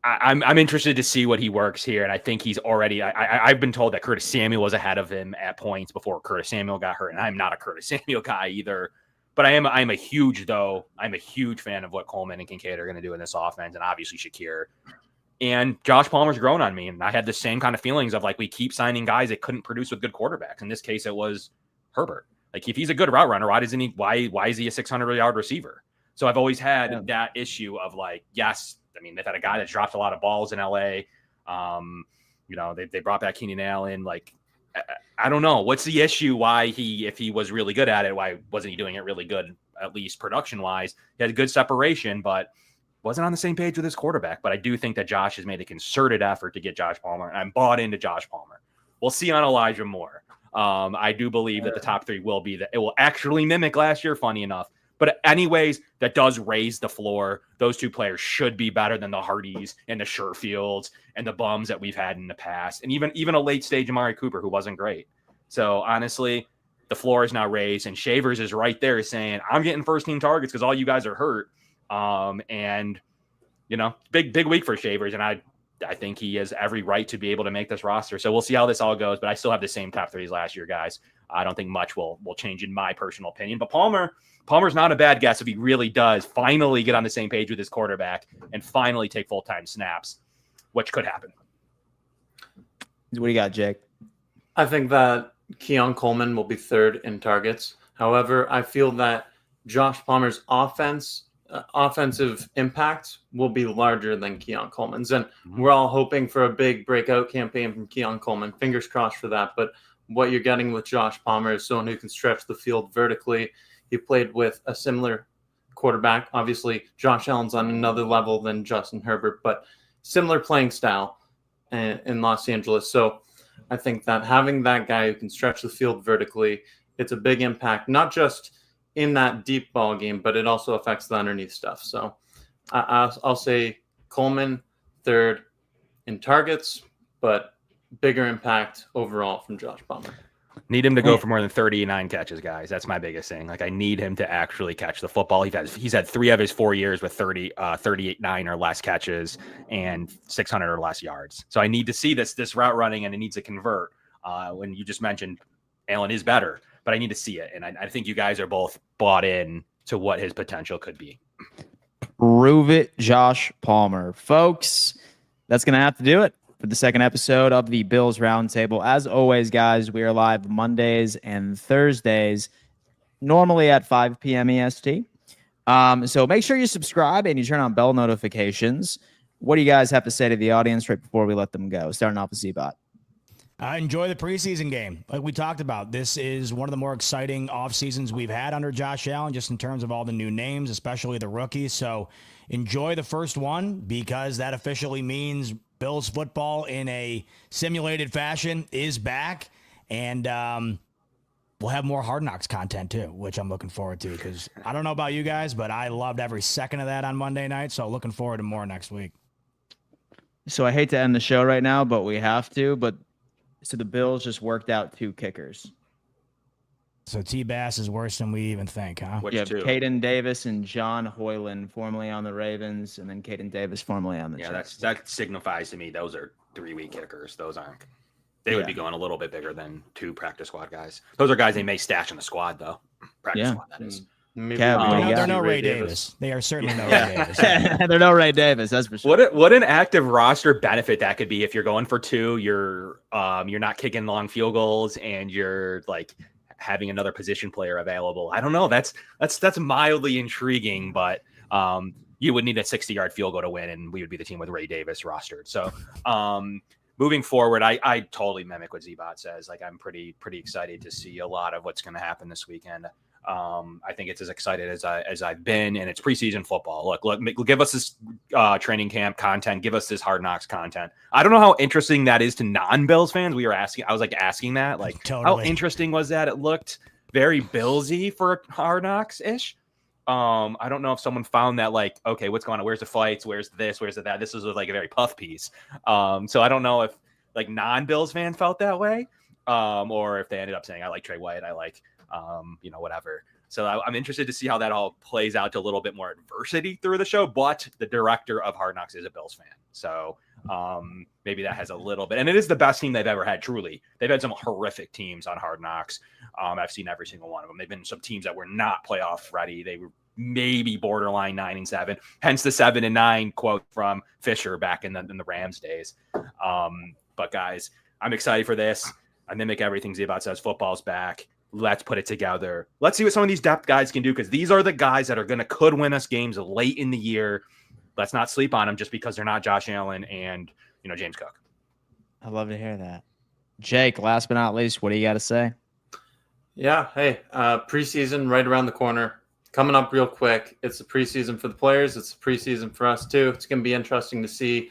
I'm interested to see what he works here, and I think he's already. I've been told that Curtis Samuel was ahead of him at points before Curtis Samuel got hurt, and I'm not a Curtis Samuel guy either. But I'm a huge fan of what Coleman and Kincaid are going to do in this offense, and obviously Shakir and Josh Palmer's grown on me, and I had the same kind of feelings of like we keep signing guys that couldn't produce with good quarterbacks. In this case, it was Herbert. Like, if he's a good route runner, why is he a 600-yard receiver? So I've always had that issue of like, yes. I mean, they've had a guy that's dropped a lot of balls in LA. They brought back Keenan Allen. Like, I don't know. What's the issue? If he was really good at it, why wasn't he doing it really good, at least production wise? He had good separation, but wasn't on the same page with his quarterback. But I do think that Josh has made a concerted effort to get Josh Palmer, and I'm bought into Josh Palmer. We'll see on Elijah Moore. I do believe that the top 3 will be that it will actually mimic last year, funny enough. But anyways, that does raise the floor. Those 2 players should be better than the Hardys and the Sherfields and the bums that we've had in the past. And even a late stage Amari Cooper, who wasn't great. So honestly, the floor is now raised, and Shavers is right there saying, I'm getting 1st-team targets because all you guys are hurt. Big week for Shavers. And I think he has every right to be able to make this roster. So we'll see how this all goes. But I still have the same top 3s last year, guys. I don't think much will change in my personal opinion. But Palmer's not a bad guess if he really does finally get on the same page with his quarterback and finally take full-time snaps, which could happen. What do you got, Jake? I think that Keon Coleman will be 3rd in targets. However, I feel that Josh Palmer's offense offensive impact will be larger than Keon Coleman's. And we're all hoping for a big breakout campaign from Keon Coleman. Fingers crossed for that. But what you're getting with Josh Palmer is someone who can stretch the field vertically. He played with a similar quarterback. Obviously, Josh Allen's on another level than Justin Herbert, but similar playing style in Los Angeles. So I think that having that guy who can stretch the field vertically, it's a big impact, not just in that deep ball game, but it also affects the underneath stuff. So I'll say Coleman third in targets, but bigger impact overall from Josh Palmer. Need him to go for more than 39 catches, guys. That's my biggest thing. Like, I need him to actually catch the football. He's had 3 of his 4 years with 38 or less catches and 600 or less yards. So I need to see this route running, and it needs to convert. When you just mentioned Allen is better, but I need to see it. And I think you guys are both bought in to what his potential could be. Prove it, Josh Palmer. Folks, that's going to have to do it for the second episode of the Bills Roundtable. As always, guys, we are live Mondays and Thursdays, normally at 5 p.m. EST. So make sure you subscribe and you turn on bell notifications. What do you guys have to say to the audience right before we let them go? Starting off with Z-Bot. Enjoy the preseason game. Like we talked about, this is one of the more exciting off seasons we've had under Josh Allen, just in terms of all the new names, especially the rookies. So enjoy the first one, because that officially means Bills football in a simulated fashion is back. And we'll have more Hard Knocks content too, which I'm looking forward to, because I don't know about you guys, but I loved every second of that on Monday night. So looking forward to more next week. So I hate to end the show right now, but we have to. So the Bills just worked out 2 kickers. So T-Bass is worse than we even think, huh? Which You have two? Caden Davis and John Hoyland, formerly on the Ravens, and then Caden Davis, formerly on the Jets. That signifies to me those are 3-week kickers. Those aren't. They would be going a little bit bigger than 2 practice squad guys. Those are guys they may stash in the squad, though. Practice squad, that is. Kev, They're no Ray Davis. They are certainly no Ray Davis. They're no Ray Davis, that's for sure. What an active roster benefit that could be if you're going for 2. You're not kicking long field goals, and you're like having another position player available. I don't know. That's mildly intriguing, but you would need a 60-yard field goal to win, and we would be the team with Ray Davis rostered. So moving forward, I totally mimic what Z-Bot says. Like, I'm pretty excited to see a lot of what's going to happen this weekend. I think it's as excited as I've been, and it's preseason football. Look, give us this training camp content. Give us this Hard Knocks content. I don't know how interesting that is to non-Bills fans. I was asking that, like, totally. How interesting was that? It looked very Billsy for Hard Knocks ish. I don't know if someone found that, like, okay, what's going on? Where's the fights? Where's this? Where's that? This is like a very puff piece. So I don't know if like non-Bills fans felt that way, or if they ended up saying, I like Trey White. I like, whatever. So I'm interested to see how that all plays out to a little bit more adversity through the show. But the director of Hard Knocks is a Bills fan. So maybe that has a little bit. And it is the best team they've ever had, truly. They've had some horrific teams on Hard Knocks. I've seen every single one of them. They've been some teams that were not playoff ready. They were maybe borderline 9-7, hence the 7-9 quote from Fisher back in the Rams days. But guys, I'm excited for this. I mimic everything Z-Bot says. Football's back. Let's put it together. Let's see what some of these depth guys can do, because these are the guys that could win us games late in the year. Let's not sleep on them just because they're not Josh Allen and James Cook. I'd love to hear that. Jake, last but not least, what do you got to say? Yeah, hey, preseason right around the corner, coming up real quick. It's the preseason for the players. It's the preseason for us too. It's going to be interesting to see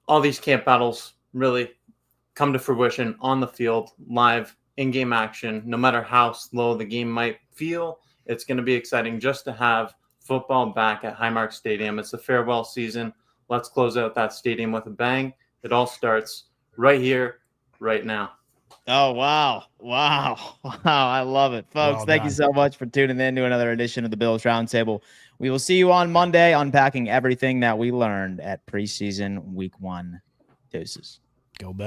all these camp battles really come to fruition on the field, live, in-game action. No matter how slow the game might feel, it's going to be exciting just to have football back at Highmark Stadium. It's a farewell season. Let's close out that stadium with a bang. It all starts right here, right now. Oh, wow. I love it. Folks, thank you so much for tuning in to another edition of the Bills Roundtable. We will see you on Monday unpacking everything that we learned at preseason week 1. Deuces. Go Bills.